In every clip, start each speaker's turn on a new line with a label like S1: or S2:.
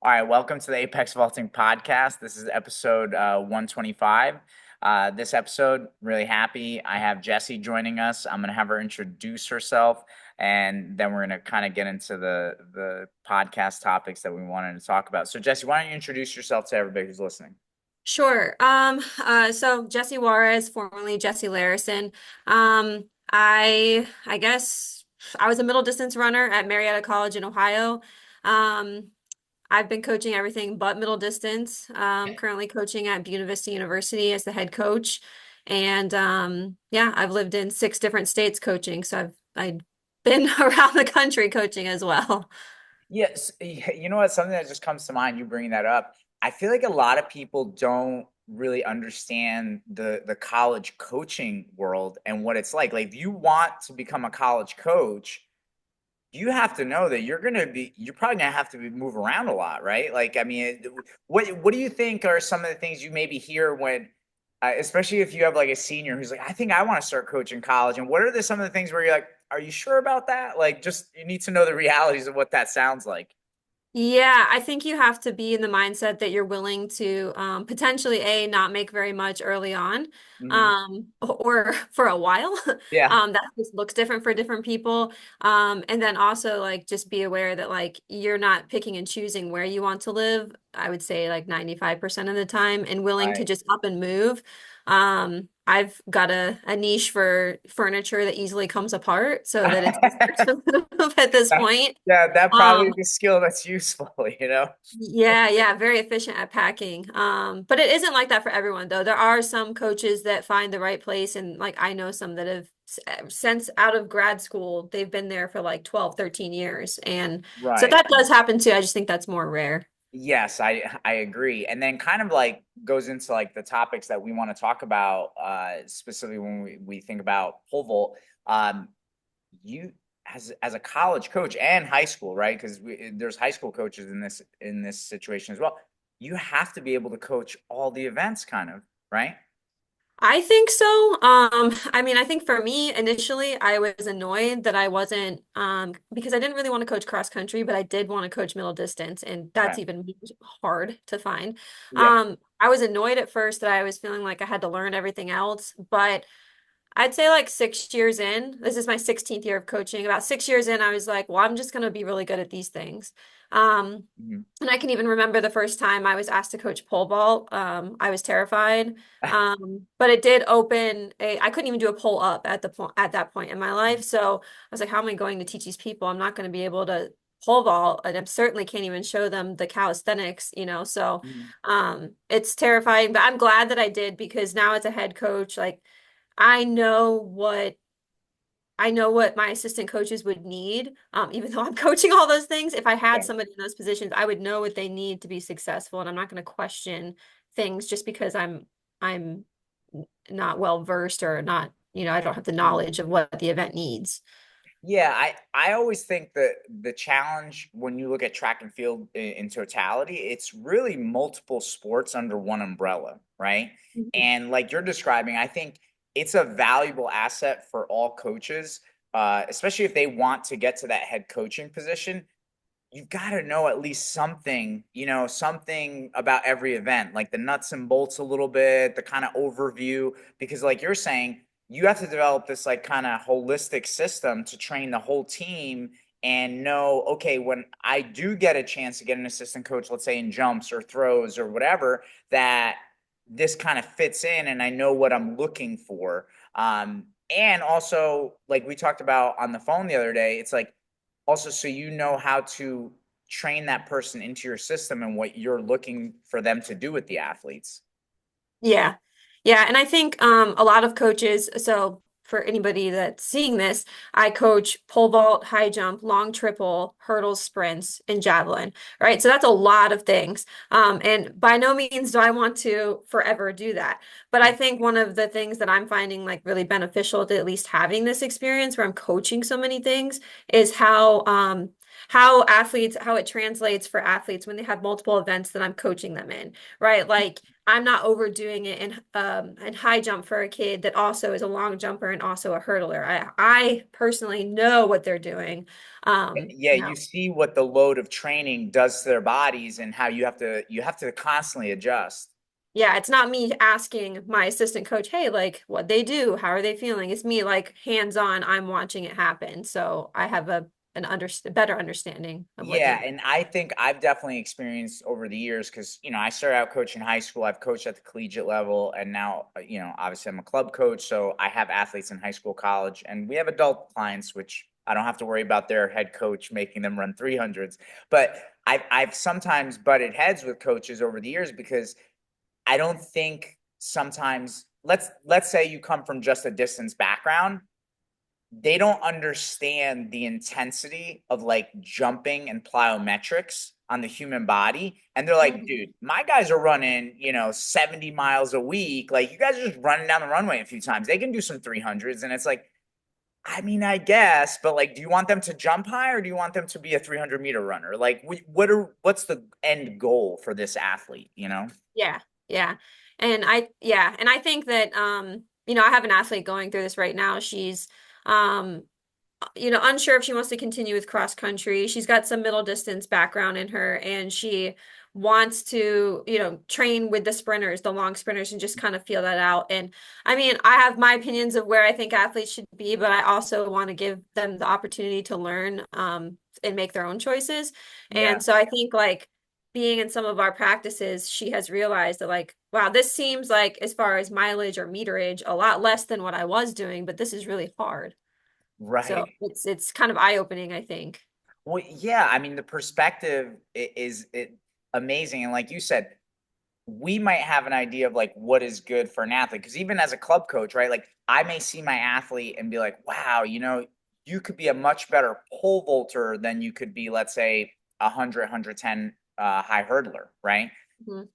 S1: All right, welcome to the Apex Vaulting Podcast. This is episode 125. This episode, really happy. I have Jessi joining us. I'm going to have her introduce herself, and then we're going to kind of get into the podcast topics that we wanted to talk about. So, Jessi, why don't you introduce yourself to everybody who's listening?
S2: Sure. So Jessi Juarez, formerly Jessi Larison. I guess I was a middle distance runner at Marietta College in Ohio. Um, I've been coaching everything but middle distance. Currently coaching at Buena Vista University as the head coach. And yeah, I've lived in 6 different states coaching, so I've been around the country coaching as well.
S1: Yes, you know what? Something that just comes to mind, you bringing that up. I feel like a lot of people don't really understand the college coaching world and what it's like. Like, if you want to become a college coach, you have to know that you're probably gonna have to move around a lot, right? Like, I mean, what do you think are some of the things you maybe hear when, especially if you have like a senior who's like, I think I want to start coaching college, and what are some of the things where you're like, are you sure about that? Like, just you need to know the realities of what that sounds like.
S2: Yeah, I think you have to be in the mindset that you're willing to potentially not make very much early on,
S1: Hmm.
S2: or for a while.
S1: Yeah.
S2: That just looks different for different people. And then also like just be aware that like you're not picking and choosing where you want to live. I would say like 95% of the time, and willing to
S1: Right.
S2: just up and move. I've got a niche for furniture that easily comes apart so that it's easier to move at this point.
S1: Yeah, that probably
S2: Um,
S1: is a skill that's useful, you know?
S2: yeah, yeah, very efficient at packing. But it isn't like that for everyone though. There are some coaches that find the right place, and like I know some that have since out of grad school, they've been there for like 12, 13 years. And so
S1: Right.
S2: that does happen too. I just think that's more rare.
S1: Yes, I agree. And then kind of like goes into like the topics that we want to talk about, specifically when we think about pole vault. You as a college coach and high school, right? Because there's high school coaches in this situation as well. You have to be able to coach all the events, kind of, right?
S2: I think so. I mean, I think for me initially, I was annoyed that I wasn't because I didn't really want to coach cross country, but I did want to coach middle distance, and
S1: Okay.
S2: that's even hard to find.
S1: Yeah.
S2: I was annoyed at first that I was feeling like I had to learn everything else, but I'd say like 6 years in, this is my 16th year of coaching. About 6 years in, I was like, well, I'm just going to be really good at these things. Um,
S1: Mhm.
S2: and I can even remember the first time I was asked to coach pole vault. I was terrified. But it did open I couldn't even do a pull up at the point at that point in my life. So I was like, how am I going to teach these people? I'm not going to be able to pole vault, and I certainly can't even show them the calisthenics. So
S1: Mhm.
S2: it's terrifying, but I'm glad that I did because now as a head coach, like I know what I know what my assistant coaches would need. Even though I'm coaching all those things, if I had
S1: Yeah.
S2: somebody in those positions, I would know what they need to be successful, and I'm not going to question things just because I'm not well versed or not, I don't have the knowledge of what the event needs.
S1: Yeah, I always think that the challenge when you look at track and field in totality, it's really multiple sports under one umbrella, right?
S2: Mhm.
S1: And like you're describing, I think it's a valuable asset for all coaches, especially if they want to get to that head coaching position. You've got to know at least something, something about every event, like the nuts and bolts a little bit, the kind of overview, because like you're saying, you have to develop this like kind of holistic system to train the whole team and know, okay, when I do get a chance to get an assistant coach, let's say in jumps or throws or whatever, that this kind of fits in and I know what I'm looking for. And also, like we talked about on the phone the other day, it's like also so you know how to train that person into your system and what you're looking for them to do with the athletes.
S2: Yeah. Yeah. And I think a lot of coaches, so for anybody that's seeing this, I coach pole vault, high jump, long triple, hurdles, sprints, and javelin, right? So that's a lot of things. And by no means do I want to forever do that. But I think one of the things that I'm finding like really beneficial to at least having this experience where I'm coaching so many things is how it translates for athletes when they have multiple events that I'm coaching them in, right? Like I'm not overdoing it in high jump for a kid that also is a long jumper and also a hurdler. I personally know what they're doing.
S1: Yeah,
S2: You
S1: you
S2: know,
S1: see what the load of training does to their bodies and how you have to constantly adjust.
S2: yeah, it's not me asking my assistant coach, hey, like what they do, how are they feeling? It's me like hands-on, I'm watching it happen. So I have a better understanding of what they're
S1: Yeah,
S2: doing.
S1: and I think I've definitely experienced over the years because, I started out coaching high school. I've coached at the collegiate level, and now, obviously I'm a club coach. So I have athletes in high school, college, and we have adult clients, which I don't have to worry about their head coach making them run 300s. But I've sometimes butted heads with coaches over the years because I don't think sometimes, let's say you come from just a distance background, they don't understand the intensity of like jumping and plyometrics on the human body. And they're like,
S2: Mhm.
S1: dude, my guys are running, 70 miles a week. Like, you guys are just running down the runway a few times. They can do some 300s. And it's like, I mean, I guess, but like, do you want them to jump high or do you want them to be a 300-meter runner? Like, what's the end goal for this athlete,
S2: Yeah, yeah. And I think that I have an athlete going through this right now. She's um unsure if she wants to continue with cross country. She's got some middle distance background in her, and she wants to, train with the sprinters, the long sprinters, and just kind of feel that out. And I mean, I have my opinions of where I think athletes should be, but I also want to give them the opportunity to learn, and make their own choices.
S1: Yeah.
S2: And so I think like being in some of our practices, she has realized that like, wow, this seems like as far as mileage or meterage, a lot less than what I was doing, but this is really hard. So
S1: Right.
S2: it's kind of eye-opening, I think.
S1: Well, yeah, I mean, the perspective is amazing. And like you said, we might have an idea of like what is good for an athlete. Because even as a club coach, right? Like I may see my athlete and be like, wow, you could be a much better pole vaulter than you could be, let's say, 110 high hurdler, right?
S2: Mhm.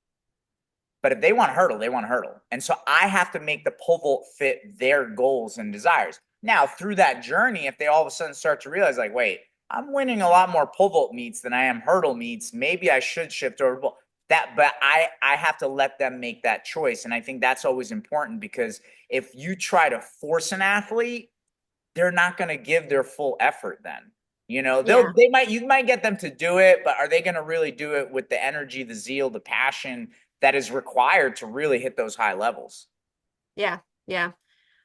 S1: But if they want to hurdle, they want to hurdle. And so I have to make the pole vault fit their goals and desires. Now, through that journey, if they all of a sudden start to realize, like, wait, I'm winning a lot more pole vault meets than I am hurdle meets, maybe I should shift over that. But I have to let them make that choice. And I think that's always important because if you try to force an athlete, they're not going to give their full effort then.
S2: Yeah.
S1: You might get them to do it, but are they going to really do it with the energy, the zeal, the passion that is required to really hit those high levels?
S2: Yeah. Yeah.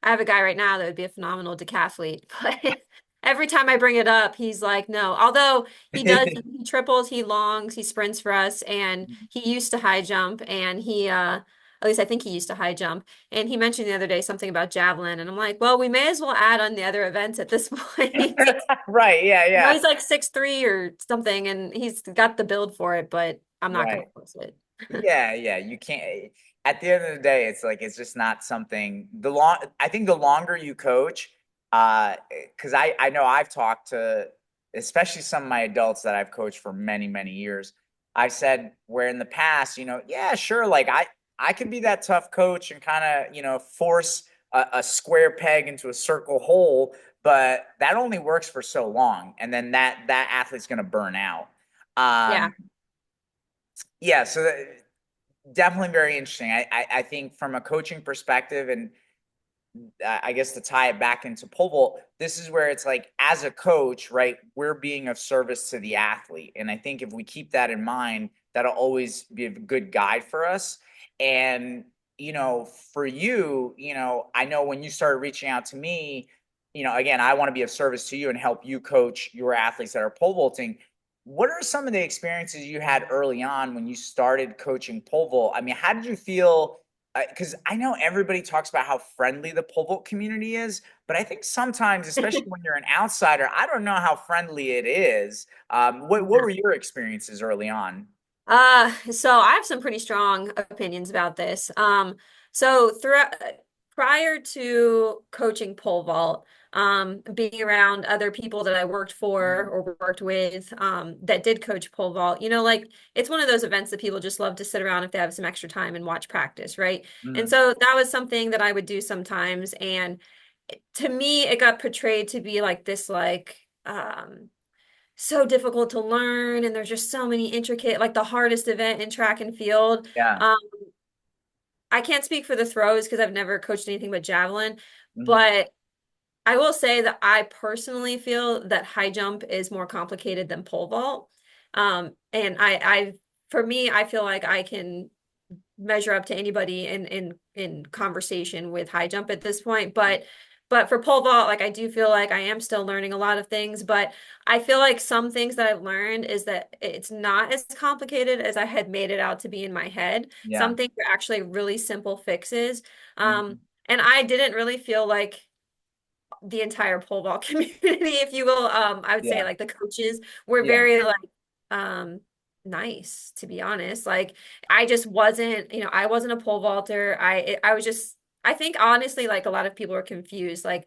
S2: I have a guy right now that would be a phenomenal decathlete, but every time I bring it up, he's like, no. Although he triples, he longs, he sprints for us, and he used to high jump, and at least I think he used to high jump. And he mentioned the other day something about javelin, and I'm like, well, we may as well add on the other events at this point.
S1: Right, yeah,
S2: No,
S1: yeah.
S2: he's like 6'3" or something, and he's got the build for it, but I'm not going
S1: Right.
S2: to force it.
S1: Yeah, yeah, you can't. At the end of the day, it's like it's just not something. I think the longer you coach, because I know I've talked to, especially some of my adults that I've coached for many many years. I've said where in the past, yeah, sure, like I can be that tough coach and kind of force a square peg into a circle hole, but that only works for so long, and then that athlete's going to burn out.
S2: Yeah.
S1: Yeah, so definitely very interesting. I think from a coaching perspective, and I guess to tie it back into pole vault, this is where it's like, as a coach, right, we're being of service to the athlete. And I think if we keep that in mind, that'll always be a good guide for us. And, for you, I know when you started reaching out to me, again, I want to be of service to you and help you coach your athletes that are pole vaulting. What are some of the experiences you had early on when you started coaching pole vault? I mean, how did you feel? Because I know everybody talks about how friendly the pole vault community is, but I think sometimes, especially when you're an outsider, I don't know how friendly it is. What were your experiences early on?
S2: So I have some pretty strong opinions about this. So throughout prior to coaching pole vault, being around other people that I worked for or worked with, that did coach pole vault, like it's one of those events that people just love to sit around if they have some extra time and watch practice, right? And
S1: Mhm.
S2: so that was something that I would do sometimes. And to me, it got portrayed to be like this, like, so difficult to learn, and there's just so many intricate, like the hardest event in track and field.
S1: Yeah.
S2: Um, I can't speak for the throws because I've never coached anything but javelin,
S1: Hmm.
S2: but I will say that I personally feel that high jump is more complicated than pole vault. And for me, I feel like I can measure up to anybody in conversation with high jump at this point. But for pole vault, like I do feel like I am still learning a lot of things, but I feel like some things that I've learned is that it's not as complicated as I had made it out to be in my head.
S1: Yeah.
S2: Some things are actually really simple fixes.
S1: Hmm.
S2: And I didn't really feel like the entire pole vault community, if you will. I would say
S1: Yeah.
S2: like the coaches were
S1: Yeah.
S2: very like um nice, to be honest. Like I just wasn't, I wasn't a pole vaulter. I was just I think honestly, like a lot of people are confused. Like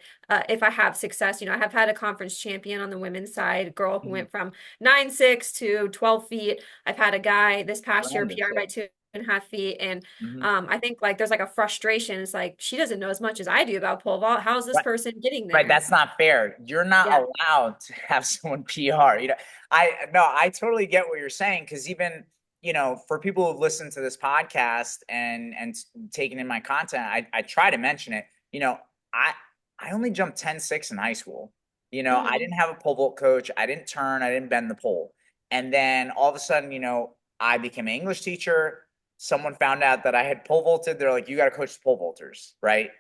S2: if I have success, I have had a conference champion on the women's side, a girl who
S1: Hmm.
S2: went from 9'6" to 12 feet. I've had a guy this past year
S1: Tremendous.
S2: PR
S1: Yeah.
S2: by 2.5 feet. And
S1: Hmm.
S2: I think like there's like a frustration. It's like she doesn't know as much as I do about pole vault. How's this person getting
S1: Right,
S2: there?
S1: that's not fair. You're not
S2: Yeah.
S1: allowed to have someone PR. I totally get what you're saying because even, for people who've listened to this podcast and taken in my content, I try to mention it. I I only jumped 10-6 in high school. I
S2: Hmm.
S1: didn't have a pole vault coach. I didn't turn, I didn't bend the pole. And then all of a sudden, I became an English teacher. Someone found out that I had pole vaulted. They're like, you got to coach the pole vaulters, right?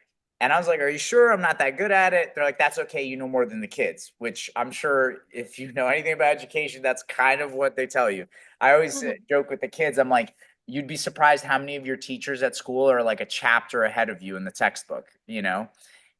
S1: And I was like, are you sure I'm not that good at it? They're like, that's okay. You know more than the kids, which I'm sure if you know anything about education, that's kind of what they tell you. I always
S2: Hmm.
S1: joke with the kids. I'm like, you'd be surprised how many of your teachers at school are like a chapter ahead of you in the textbook.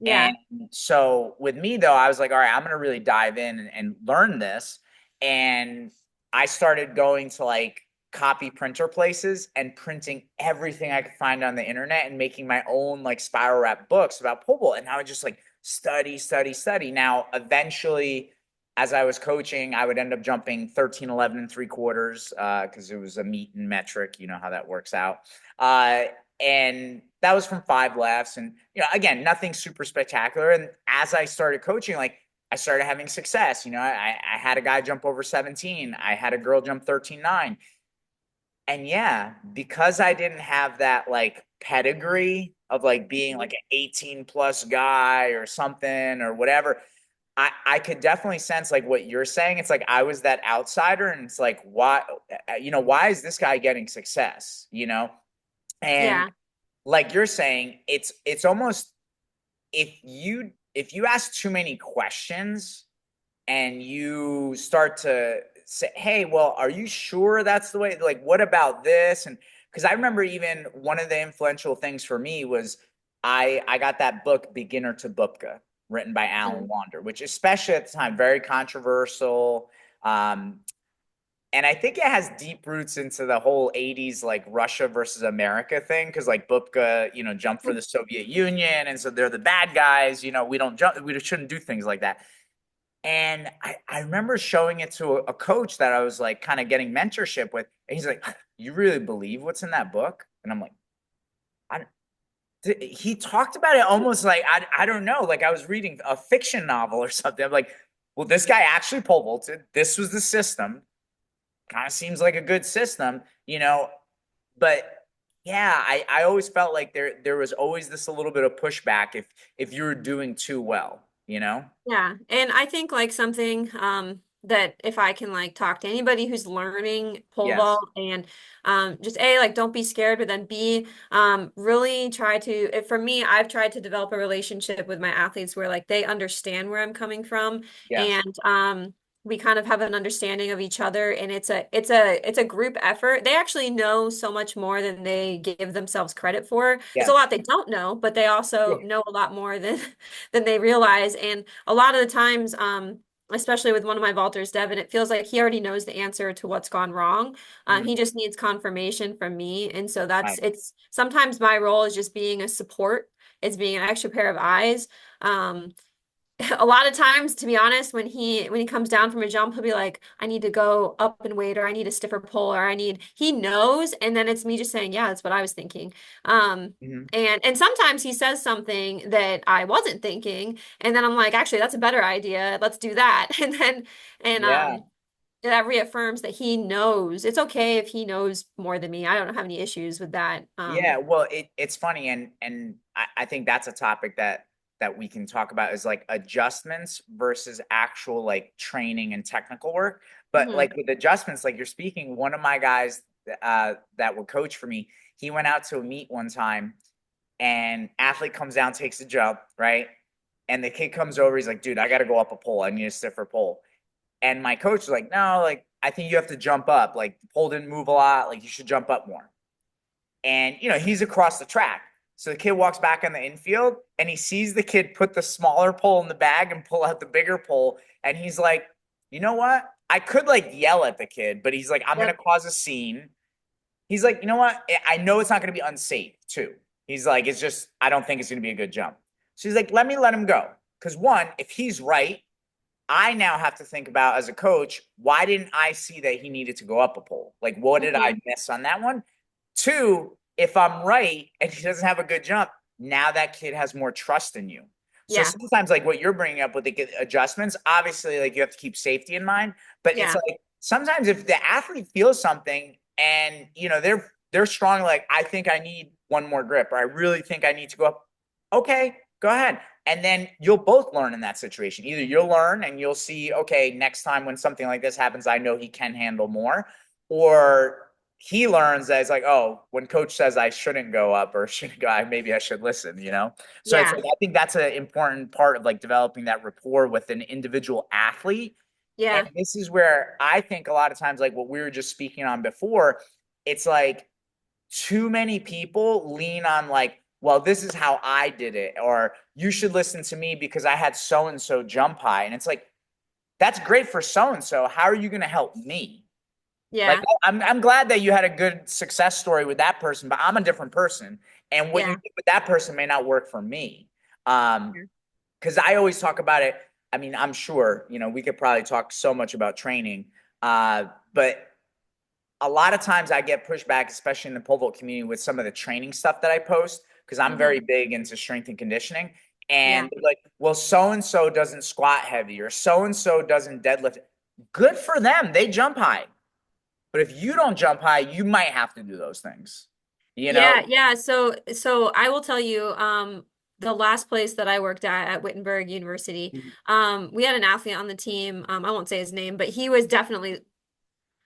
S1: And
S2: Yeah.
S1: so with me, though, I was like, all right, I'm going to really dive in and learn this. And I started going to like copy printer places and printing everything I could find on the internet and making my own like spiral wrap books about pole vault. And I would just like study, study, study. Now, eventually, as I was coaching, I would end up jumping 13, 11 and 3/4 because it was a meet and metric. You know how that works out. Uh, and that was from 5 laughs. And, again, nothing super spectacular. And as I started coaching, like, I started having success. I had a guy jump over 17. I had a girl jump 13.9. And yeah, because I didn't have that like pedigree of like being like an 18 plus guy or something or whatever, I could definitely sense like what you're saying. It's like I was that outsider, and it's like, why is this guy getting success? And
S2: Yeah.
S1: like you're saying, it's almost if you ask too many questions and you start to say, hey, well, are you sure that's the way? Like, what about this? And because I remember even one of the influential things for me was I got that book, Beginner to Bupka, written by Alan
S2: Mhm.
S1: Wander, which especially at the time, very controversial. Um, and I think it has deep roots into the whole 80s, like Russia versus America thing. Cause like Bupka, jumped for the Soviet Union. And so they're the bad guys. We don't jump, we shouldn't do things like that. And I remember showing it to a coach that I was like kind of getting mentorship with. And he's like, you really believe what's in that book? And I'm like, I, he talked about it almost like, I don't know, like I was reading a fiction novel or something. I'm like, well, this guy actually pole vaulted. This was the system. Kind of seems like a good system. But yeah, I always felt like there was always this a little bit of pushback if you were doing too well.
S2: Yeah. And I think like something that if I can like talk to anybody who's learning pole
S1: Yes.
S2: vault and just A, like don't be scared, but then B, really try to for me, I've tried to develop a relationship with my athletes where like they understand where I'm coming from,
S1: Yes.
S2: and we kind of have an understanding of each other, and it's a group effort. They actually know so much more than they give themselves credit for. There's a
S1: Yes.
S2: lot they don't know, but they
S1: Yeah.
S2: also know a lot more than than they realize. And a lot of the times, especially with one of my vaulters, Devin, it feels like he already knows the answer to what's gone wrong.
S1: Mhm.
S2: He just needs confirmation from me. And so
S1: Right.
S2: it's sometimes my role is just being a support. It's being an extra pair of eyes. Um, a lot of times, to be honest, when he comes down from a jump, he'll be like, I need to go up and weight, or I need a stiffer pull, or he knows, and then it's me just saying, yeah, that's what I was thinking.
S1: Mhm.
S2: And sometimes he says something that I wasn't thinking, and then I'm like, actually, that's a better idea. Let's do that. And then and
S1: Yeah.
S2: that reaffirms that he knows. It's okay if he knows more than me. I don't have any issues with that.
S1: Yeah, well, it's funny, and I think that's a topic that we can talk about is like adjustments versus actual like training and technical work. But
S2: Mhm.
S1: like with adjustments, like you're speaking, one of my guys that would coach for me, he went out to a meet one time, and athlete comes down, takes a jump, right? And the kid comes over, he's like, dude, I got to go up a pole. I need a stiffer pole. And my coach was like, no, like I think you have to jump up. Like the pole didn't move a lot. Like you should jump up more. And he's across the track. So the kid walks back on the infield and he sees the kid put the smaller pole in the bag and pull out the bigger pole. And he's like, you know what? I could like yell at the kid, but he's like, I'm going to
S2: Yep.
S1: cause a scene. He's like, you know what? I know it's not going to be unsafe too. He's like, it's just, I don't think it's going to be a good jump. So he's like, let me let him go. Because one, if he's right, I now have to think about as a coach, why didn't I see that he needed to go up a pole? Like, what did I
S2: Mhm.
S1: miss on that one? Two, if I'm right and he doesn't have a good jump, now that kid has more trust in you. So
S2: Yeah.
S1: sometimes, like what you're bringing up with the adjustments, obviously, like you have to keep safety in mind. But it's
S2: Yeah.
S1: like sometimes if the athlete feels something and they're strong, like I think I need one more grip, or I really think I need to go up. Okay, go ahead. And then you'll both learn in that situation. Either you'll learn and you'll see, okay, next time when something like this happens, I know he can handle more, or he learns that it's like, oh, when coach says I shouldn't go up or shouldn't go, maybe I should listen. So it's
S2: Yeah.
S1: like, I think that's an important part of like developing that rapport with an individual athlete. And
S2: Yeah.
S1: this is where I think a lot of times, like what we were just speaking on before, it's like too many people lean on like, well, this is how I did it, or you should listen to me because I had so and so jump high. And it's like, that's great for so and so. How are you going to help me? Like
S2: Yeah.
S1: I'm glad that you had a good success story with that person, but I'm a different person, and what you
S2: Yeah.
S1: did with that person may not work for me.
S2: Yeah.
S1: Because I always talk about it. I mean, I'm sure we could probably talk so much about training, but a lot of times I get pushback, especially in the pole vault community, with some of the training stuff that I post because I'm very
S2: Mhm.
S1: big into strength and conditioning.
S2: Yeah.
S1: And they're like, well, so and so doesn't squat heavy, or so and so doesn't deadlift. Good for them. They jump high. But if you don't jump high, you might have to do those things. You know?
S2: Yeah, yeah. So I will tell you, the last place that I worked at Wittenberg University, we had an athlete on the team. I won't say his name, but he was definitely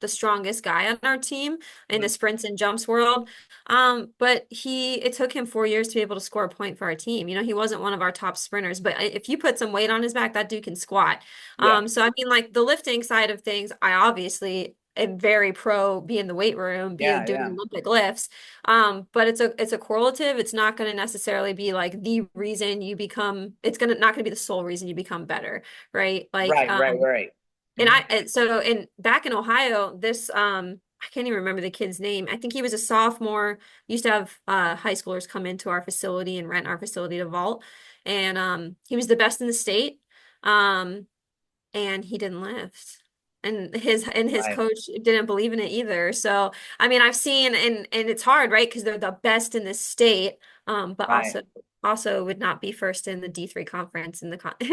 S2: the strongest guy on our team in the sprints and jumps world. But it took him 4 years to be able to score a point for our team. He wasn't one of our top sprinters, but if you put some weight on his back, that dude can squat.
S1: Yeah.
S2: So I mean, like the lifting side of things, I obviously am very pro be in the weight room,
S1: Yeah.
S2: doing
S1: Yeah.
S2: Olympic lifts. But it's a correlative. It's not going to necessarily be like the reason you become, it's gonna not going to be the sole reason you become better, right? Like,
S1: Right. Right. Right.
S2: and
S1: Hmm.
S2: back in Ohio, this I can't even remember the kid's name. I think he was a sophomore. Used to have high schoolers come into our facility and rent our facility to vault. And he was the best in the state. Um and he didn't lift. And his
S1: Right.
S2: coach didn't believe in it either. So, I mean, I've seen and it's hard, right? Because they're the best in the state, but
S1: Right.
S2: also would not be first in the D3 conference in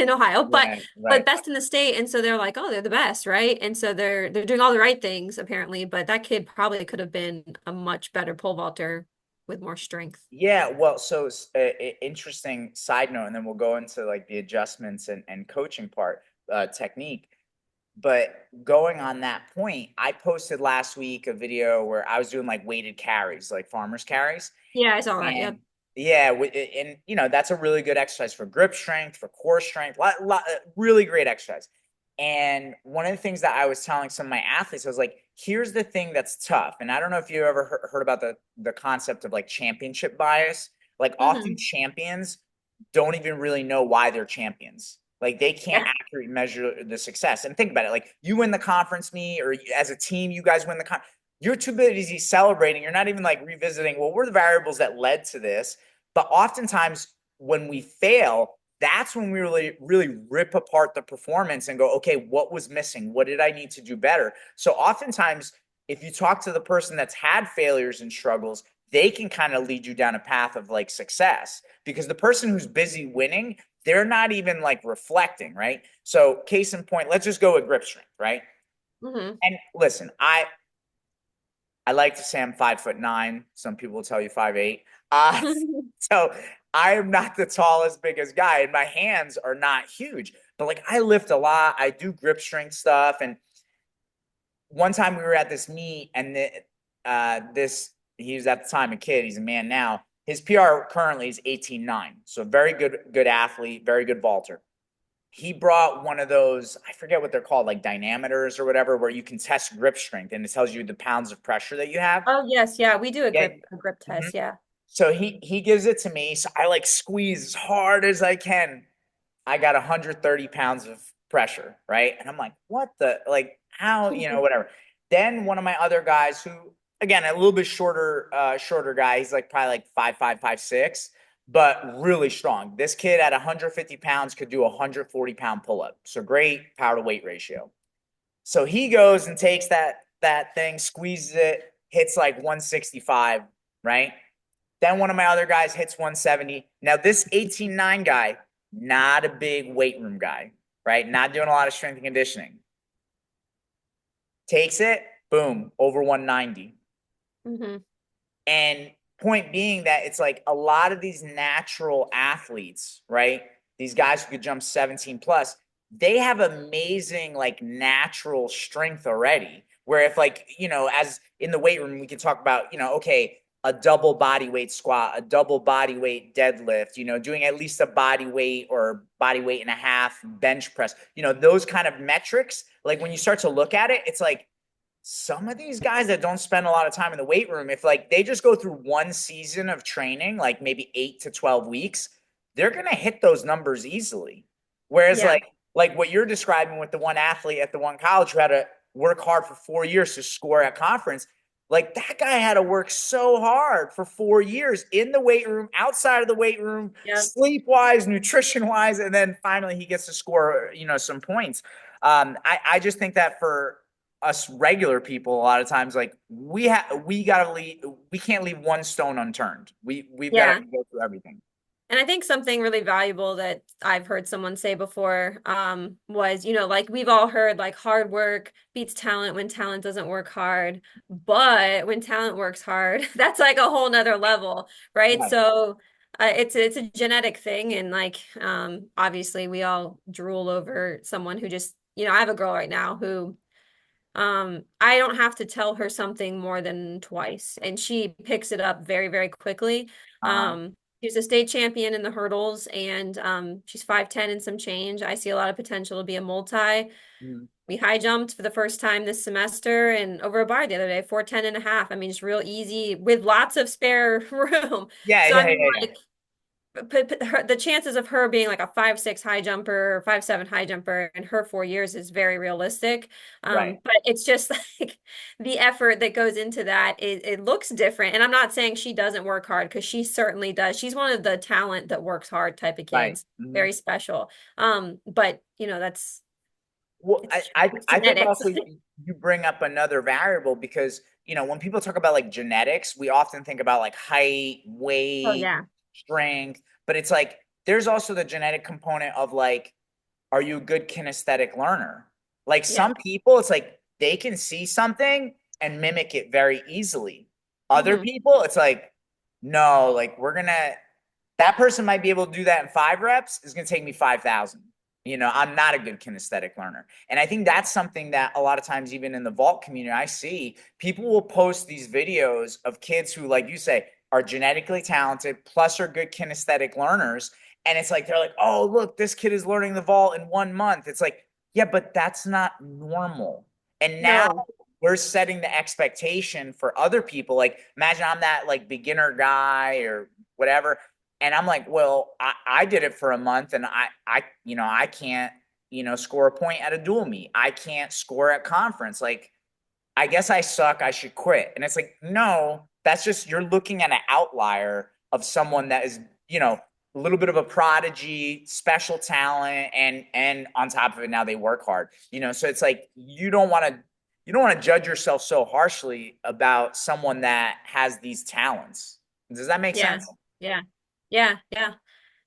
S2: Ohio, but
S1: Right. Right.
S2: best in the state. And so they're like, oh, they're the best, right? And so they're doing all the right things apparently, but that kid probably could have been a much better pole vaulter with more strength.
S1: Yeah. Well, so interesting side note, and then we'll go into like the adjustments and coaching part, technique. But going on that point, I posted last week a video where I was doing like weighted carries, like farmers carries.
S2: Yeah, I saw that.
S1: And
S2: Yep.
S1: yeah, and that's a really good exercise for grip strength, for core strength, really great exercise. And one of the things that I was telling some of my athletes, I was like, here's the thing that's tough. And I don't know if you ever heard about the concept of like championship bias. Like often
S2: Hmm.
S1: champions don't even really know why they're champions. Like they can't
S2: Yeah.
S1: accurately measure the success. And think about it, like you win the conference meet, or as a team, you guys win the you're too busy celebrating. You're not even like revisiting, well, what were the variables that led to this? But oftentimes when we fail, that's when we really, really rip apart the performance and go, okay, what was missing? What did I need to do better? So oftentimes, if you talk to the person that's had failures and struggles, they can kind of lead you down a path of like success, because the person who's busy winning, they're not even like reflecting, right? So, case in point, let's just go with grip strength, right?
S2: Hmm.
S1: And listen, I like to say I'm 5'9". Some people will tell you 5'8". So I am not the tallest, biggest guy, and my hands are not huge. But like I lift a lot. I do grip strength stuff. And one time we were at this meet, and this he was at the time a kid. He's a man now. His PR currently is 18.9. So very good athlete, very good vaulter. He brought one of those, I forget what they're called, like dynameters or whatever, where you can test grip strength and it tells you the pounds of pressure that you have.
S2: Oh yes, yeah, we do
S1: Yeah.
S2: a grip
S1: Mhm.
S2: test, yeah.
S1: So he gives it to me. So I like squeeze as hard as I can. I got 130 pounds of pressure, right? And I'm like, what the, like, how, whatever. Then one of my other guys who, again, a little bit shorter guy, he's like probably like 5'5", 5'6", but really strong. This kid at 150 pounds could do a 140-pound pull-up. So great power to weight ratio. So he goes and takes that thing, squeezes it, hits like 165, right? Then one of my other guys hits 170. Now, this 18.9 guy, not a big weight room guy, right? Not doing a lot of strength and conditioning. Takes it, boom, over 190.
S2: Hmm.
S1: And point being that it's like a lot of these natural athletes, right? These guys who could jump 17 plus, they have amazing like natural strength already. Where if like, as in the weight room, we can talk about, okay, a double body weight squat, a double body weight deadlift, doing at least a body weight or body weight and a half bench press, those kind of metrics. Like when you start to look at it, it's like some of these guys that don't spend a lot of time in the weight room, if like they just go through one season of training, like maybe 8 to 12 weeks, they're gonna hit those numbers easily. Whereas
S2: Yeah,
S1: like what you're describing with the one athlete at the one college who had to work hard for 4 years to score at conference, like that guy had to work so hard for 4 years in the weight room, outside of the weight room,
S2: yeah,
S1: sleep wise, nutrition wise, and then finally he gets to score, some points. I just think that for us regular people, a lot of times, like we gotta leave, we can't leave one stone unturned. We've got to
S2: yeah.
S1: go through everything.
S2: And I think something really valuable that I've heard someone say before, was, like we've all heard like hard work beats talent when talent doesn't work hard. But when talent works hard, that's like a whole nother level, right?
S1: Right.
S2: So it's a genetic thing, and like obviously we all drool over someone who just, I have a girl right now who I don't have to tell her something more than twice, and she picks it up very, very quickly.
S1: Uh-huh.
S2: She's a state champion in the hurdles, and she's 5'10" and some change. I see a lot of potential to be a multi.
S1: Mhm.
S2: We high jumped for the first time this semester and over a bar the other day, 4'10" and a half. I mean, just real easy with lots of spare room.
S1: Yeah,
S2: So
S1: yeah,
S2: I mean,
S1: yeah, yeah.
S2: like the chances of her being like a 5'6" high jumper or 5'7" high jumper in her 4 years is very realistic.
S1: Right.
S2: But it's just like the effort that goes into that, it looks different. And I'm not saying she doesn't work hard, because she certainly does. She's one of the talent that works hard type of
S1: Right.
S2: kids,
S1: Mhm.
S2: very special. But that's
S1: Well,
S2: it's
S1: I think
S2: genetics.
S1: also you bring up another variable because when people talk about like genetics, we often think about like height,
S2: Oh
S1: weight,
S2: yeah,
S1: strength, but it's like there's also the genetic component of like, are you a good kinesthetic learner? Like
S2: yeah.
S1: some people, it's like they can see something and mimic it very easily. Other
S2: Hmm.
S1: people, it's like, no, like that person might be able to do that in 5 reps. It's gonna take me 5,000. I'm not a good kinesthetic learner. And I think that's something that a lot of times, even in the vault community, I see people will post these videos of kids who, like you say, are genetically talented, plus are good kinesthetic learners. And it's like, they're like, oh, look, this kid is learning the vault in 1 month. It's like, yeah, but that's not normal. And now
S2: No,
S1: we're setting the expectation for other people. Like, imagine I'm that like beginner guy or whatever. And I'm like, well, I did it for a month and I can't, score a point at a dual meet. I can't score at conference. Like, I guess I suck. I should quit. And it's like, no, that's just, you're looking at an outlier of someone that is, a little bit of a prodigy, special talent, and on top of it, now they work hard. So it's like you don't want to judge yourself so harshly about someone that has these talents. Does that make
S2: yeah,
S1: sense?
S2: yeah, yeah, yeah.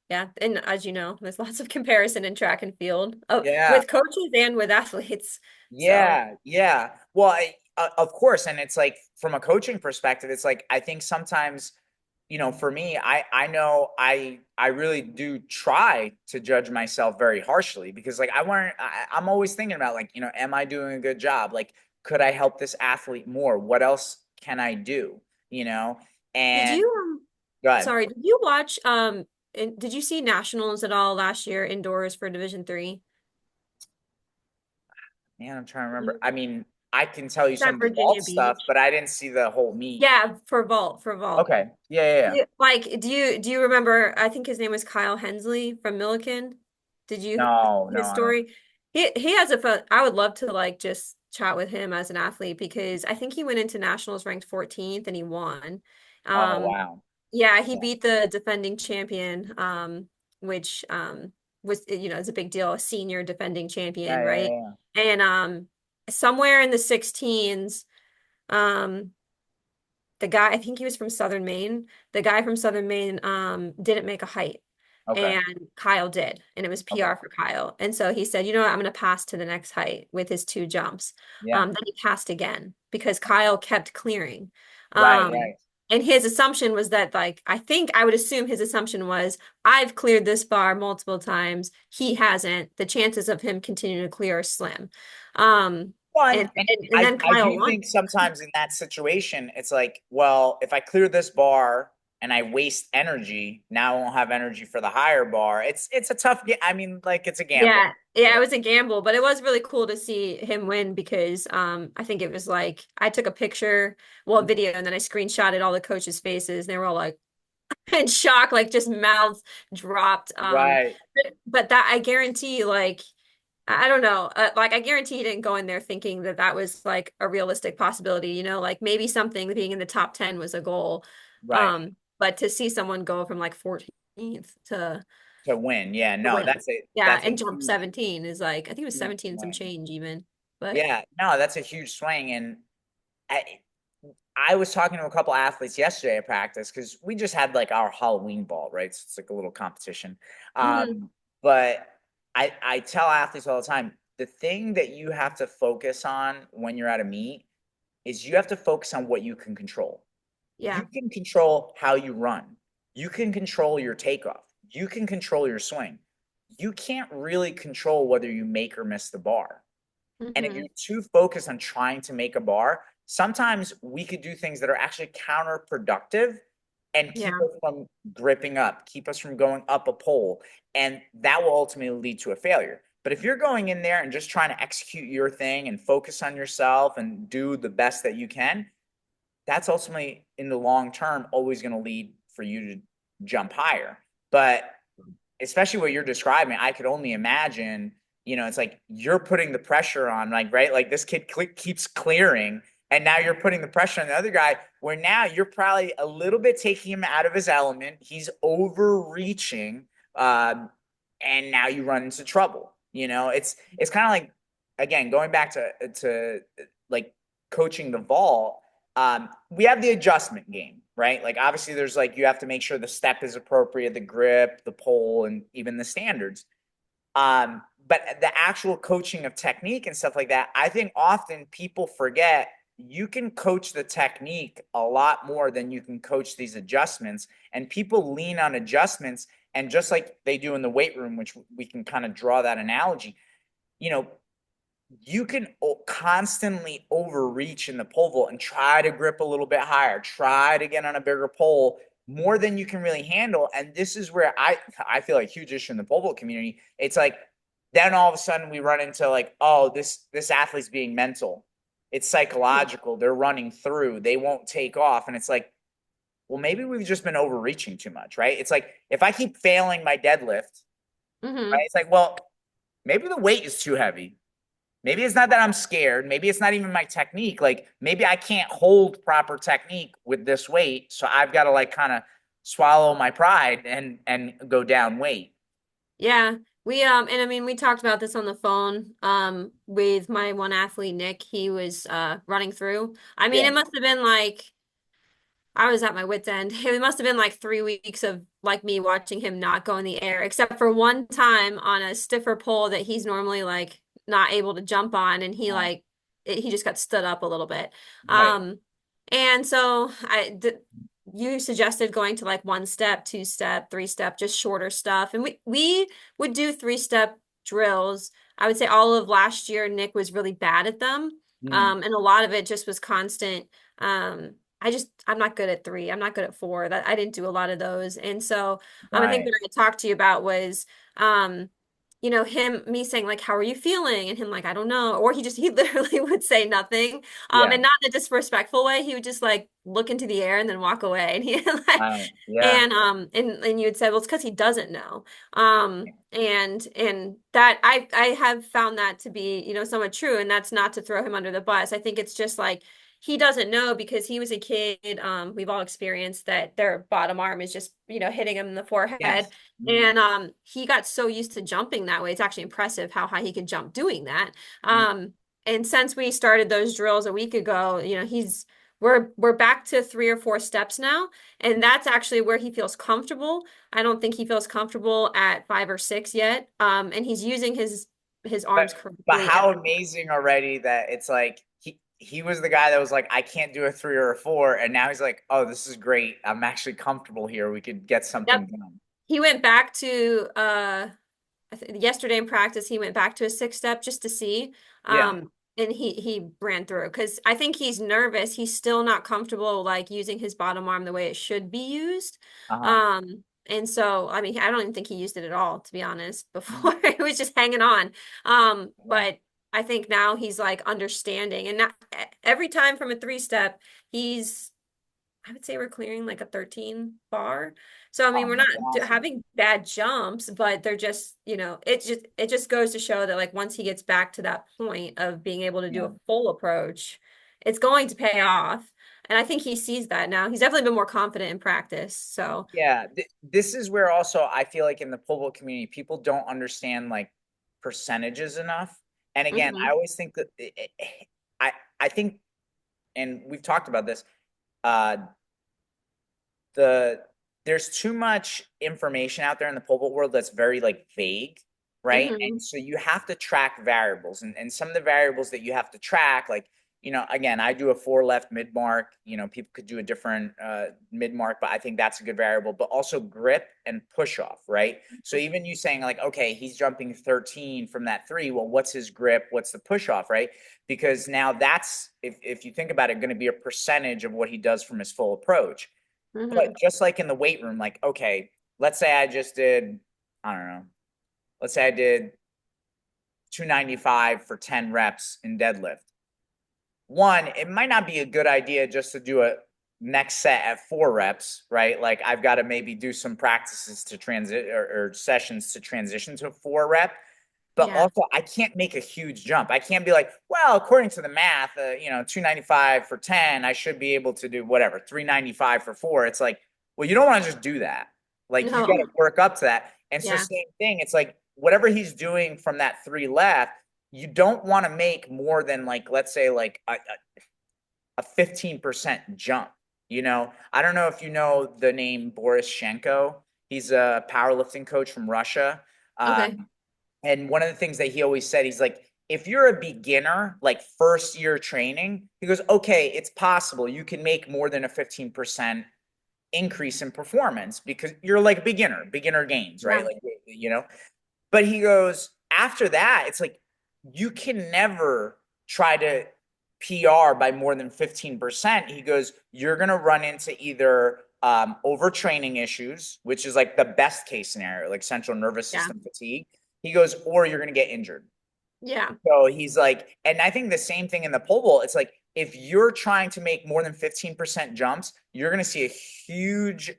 S2: Yeah, and as you know, there's lots of comparison in track and field,
S1: Yeah.
S2: with coaches and with athletes. So
S1: Yeah, yeah. Well, of course, and it's like from a coaching perspective, it's like I think sometimes, for me, I know I really do try to judge myself very harshly because like I'm always thinking about like, am I doing a good job? Like, could I help this athlete more? What else can I do? You know?
S2: did
S1: And
S2: you
S1: go ahead.
S2: sorry, did you watch did you see nationals at all last year indoors for Division 3?
S1: Man, I'm trying to remember. I mean, I can tell you
S2: It's
S1: some
S2: at
S1: of the vault
S2: Virginia
S1: stuff,
S2: Beach.
S1: but I didn't see the whole meet.
S2: Yeah, for vault.
S1: Okay. Yeah, yeah, yeah.
S2: Yeah, like, do you remember? I think his name was Kyle Hensley from Milliken. Did you
S1: No,
S2: his
S1: no, I don't.
S2: story? He has a fun. I would love to like just chat with him as an athlete because I think he went into nationals ranked 14th and he won.
S1: Oh,
S2: Um,
S1: wow.
S2: yeah, he
S1: Yeah,
S2: beat the defending champion, which was it's a big deal, a senior defending
S1: yeah,
S2: champion,
S1: yeah,
S2: right?
S1: yeah.
S2: And somewhere in the 16s, um the guy, I think he was from Southern Maine. The guy from Southern Maine didn't make a height.
S1: Okay.
S2: And Kyle did. And it was
S1: Okay.
S2: PR for Kyle. And so he said, you know what, I'm going to pass to the next height with his two jumps.
S1: Yeah.
S2: Then he passed again because Kyle kept clearing.
S1: Right,
S2: Um,
S1: right,
S2: and his assumption was that, like, I would assume his assumption was, I've cleared this bar multiple times. He hasn't. The chances of him continuing to clear are slim. Um,
S1: Well,
S2: and,
S1: and
S2: and then
S1: I
S2: Kyle
S1: do
S2: won.
S1: think sometimes in that situation, it's like, well, if I clear this bar and I waste energy, now I won't have energy for the higher bar. It's a tough game. I mean, like it's a gamble.
S2: Yeah,
S1: Yeah.
S2: it was a gamble, but it was really cool to see him win because I think it was like I took a picture, well, a video, and then I screenshotted all the coaches' faces. And they were all like in shock, like just mouths dropped.
S1: Right,
S2: But that I guarantee, like I don't know, like I guarantee he didn't go in there thinking that that was like a realistic possibility. Like maybe something being in the top 10 was a goal.
S1: right.
S2: But to see someone go from like 14th to
S1: To win. Yeah,
S2: to
S1: no,
S2: win.
S1: that's a
S2: Yeah,
S1: that's a
S2: and jump
S1: huge,
S2: 17 is like, I think it was
S1: huge
S2: 17 and some
S1: swing.
S2: change even. But
S1: Yeah, no, that's a huge swing. And I, I was talking to a couple athletes yesterday at practice because we just had like our Halloween ball, right? So it's like a little competition.
S2: mhm,
S1: But I tell athletes all the time, the thing that you have to focus on when you're at a meet is you have to focus on what you can control. You
S2: yeah.
S1: can control how you run. You can control your takeoff. You can control your swing. You can't really control whether you make or miss the bar. And if you're
S2: Hmm.
S1: too focused on trying to make a bar, sometimes we could do things that are actually counterproductive and keep
S2: Yeah.
S1: us from gripping up, keep us from going up a pole. And that will ultimately lead to a failure. But if you're going in there and just trying to execute your thing and focus on yourself and do the best that you can, that's ultimately in the long term always going to lead for you to jump higher. But especially what you're describing, I could only imagine, it's like you're putting the pressure on, like, right? Like this kid keeps clearing, and now you're putting the pressure on the other guy, where now you're probably a little bit taking him out of his element. He's overreaching, and now you run into trouble. It's kind of like, again, going back to like coaching the vault. We have the adjustment game, right? Like obviously there's like you have to make sure the step is appropriate, the grip, the pole, and even the standards. But the actual coaching of technique and stuff like that, I think often people forget you can coach the technique a lot more than you can coach these adjustments. And people lean on adjustments, and just like they do in the weight room, which we can kind of draw that analogy, you know, you can constantly overreach in the pole vault and try to grip a little bit higher, try to get on a bigger pole more than you can really handle. And this is where I feel like huge issue in the pole vault community. It's like then all of a sudden we run into like, oh, this athlete's being mental. It's psychological. They're running through. They won't take off. And it's like, well, maybe we've just been overreaching too much, right? It's like if I keep failing my deadlift, right?
S2: Hmm.
S1: It's like, well, maybe the weight is too heavy. Maybe it's not that I'm scared. Maybe it's not even my technique. Like maybe I can't hold proper technique with this weight, so I've got to like kind of swallow my pride and go down weight.
S2: Yeah. And I mean we talked about this on the phone with my one athlete Nick. He was running through. I mean,
S1: Yeah.
S2: it must have been like I was at my wit's end. It must have been like 3 weeks of like me watching him not go in the air, except for one time on a stiffer pole that he's normally like not able to jump on, and
S1: uh,
S2: he just got stood up a little bit.
S1: right.
S2: And so you suggested going to like 1 step, 2 step, 3 step, just shorter stuff. And we would do 3 step drills. I would say all of last year, Nick was really bad at them.
S1: Mm,
S2: And a lot of it just was constant. I'm not good at 3. I'm not good at 4. That I didn't do a lot of those. And so I think
S1: right.
S2: what I talked to you about was um me saying like, how are you feeling? And him like, I don't know. Or he literally would say nothing.
S1: Yeah.
S2: And not in a disrespectful way. He would just like look into the air and then walk away. And he like,
S1: Yeah.
S2: and you would say, well, it's because he doesn't know. And that I have found that to be, somewhat true. And that's not to throw him under the bus. I think it's just like he doesn't know because he was a kid. We've all experienced that their bottom arm is just, hitting him in the forehead.
S1: Yes. Mm,
S2: And he got so used to jumping that way. It's actually impressive how high he could jump doing that.
S1: mm,
S2: And since we started those drills a week ago, we're back to 3 or 4 steps now, and that's actually where he feels comfortable. I don't think he feels comfortable at 5 or 6 yet. And he's using his
S1: But
S2: arms
S1: but
S2: correctly
S1: how amazing already that it's like he was the guy that was like, I can't do a 3 or a 4, and now he's like, oh, this is great. I'm actually comfortable here. We could get
S2: Yep.
S1: something done.
S2: He went back to yesterday in practice, he went back to a 6 step just to see.
S1: Yeah.
S2: And he ran through because I think he's nervous. He's still not comfortable like using his bottom arm the way it should be used.
S1: Uh-huh.
S2: And so I mean, I don't even think he used it at all, to be honest,
S1: Mm,
S2: before. It was just hanging on.
S1: yeah.
S2: But I think now he's like understanding, and not every time from a 3 step, he's I would say we're clearing like a 13 bar. So I mean,
S1: Oh,
S2: we're not
S1: that's awesome.
S2: having bad jumps, but they're just, it just goes to show that like once he gets back to that point of being able to do
S1: Yeah.
S2: a full approach, it's going to pay off. And I think he sees that now. He's definitely been more confident in practice. So,
S1: Yeah. This is where also I feel like in the pole vault community, people don't understand like percentages enough. And again, I
S2: mhm,
S1: always think that I I think, and we've talked about this, uh, the there's too much information out there in the pole vault world that's very like vague, right? And
S2: mhm,
S1: so you have to track variables, and some of the variables that you have to track, like, again, I do a 4 left mid mark. People could do a different mid mark, but I think that's a good variable. But also grip and push off, right? So even you saying like, okay, he's jumping 13 from that 3. Well, what's his grip? What's the push off, right? Because now that's, if you think about it, going to be a percentage of what he does from his full approach. But
S2: mhm,
S1: just like in the weight room, like, okay, let's say I just did, I don't know, let's say I did 295 for 10 reps in deadlift. One, it might not be a good idea just to do a next set at 4 reps, right? Like I've got to maybe do some practices to transit, or sessions to transition to a 4 rep. But
S2: yeah,
S1: also, I can't make a huge jump. I can't be like, well, according to the math, 295 for 10, I should be able to do whatever, 395 for 4. It's like, well, you don't want to just do that. Like, you got to
S2: no,
S1: work up to that. And so,
S2: yeah,
S1: same thing. It's like, whatever he's doing from that 3 left, you don't want to make more than, like, let's say, like a 15% jump. I don't know if you know the name Boris Shenko. He's a powerlifting coach from Russia.
S2: okay,
S1: And one of the things that he always said, he's like, if you're a beginner, like first year training, he goes, okay, it's possible you can make more than a 15% increase in performance because you're like a beginner gains, right?
S2: yeah,
S1: Like. But he goes, after that, it's like you can never try to PR by more than 15%. He goes, you're going to run into either overtraining issues, which is like the best case scenario, like central nervous
S2: yeah,
S1: system fatigue. He goes, or you're going to get injured.
S2: yeah,
S1: So he's like, and I think the same thing in the pole vault. It's like if you're trying to make more than 15% jumps, you're going to see a huge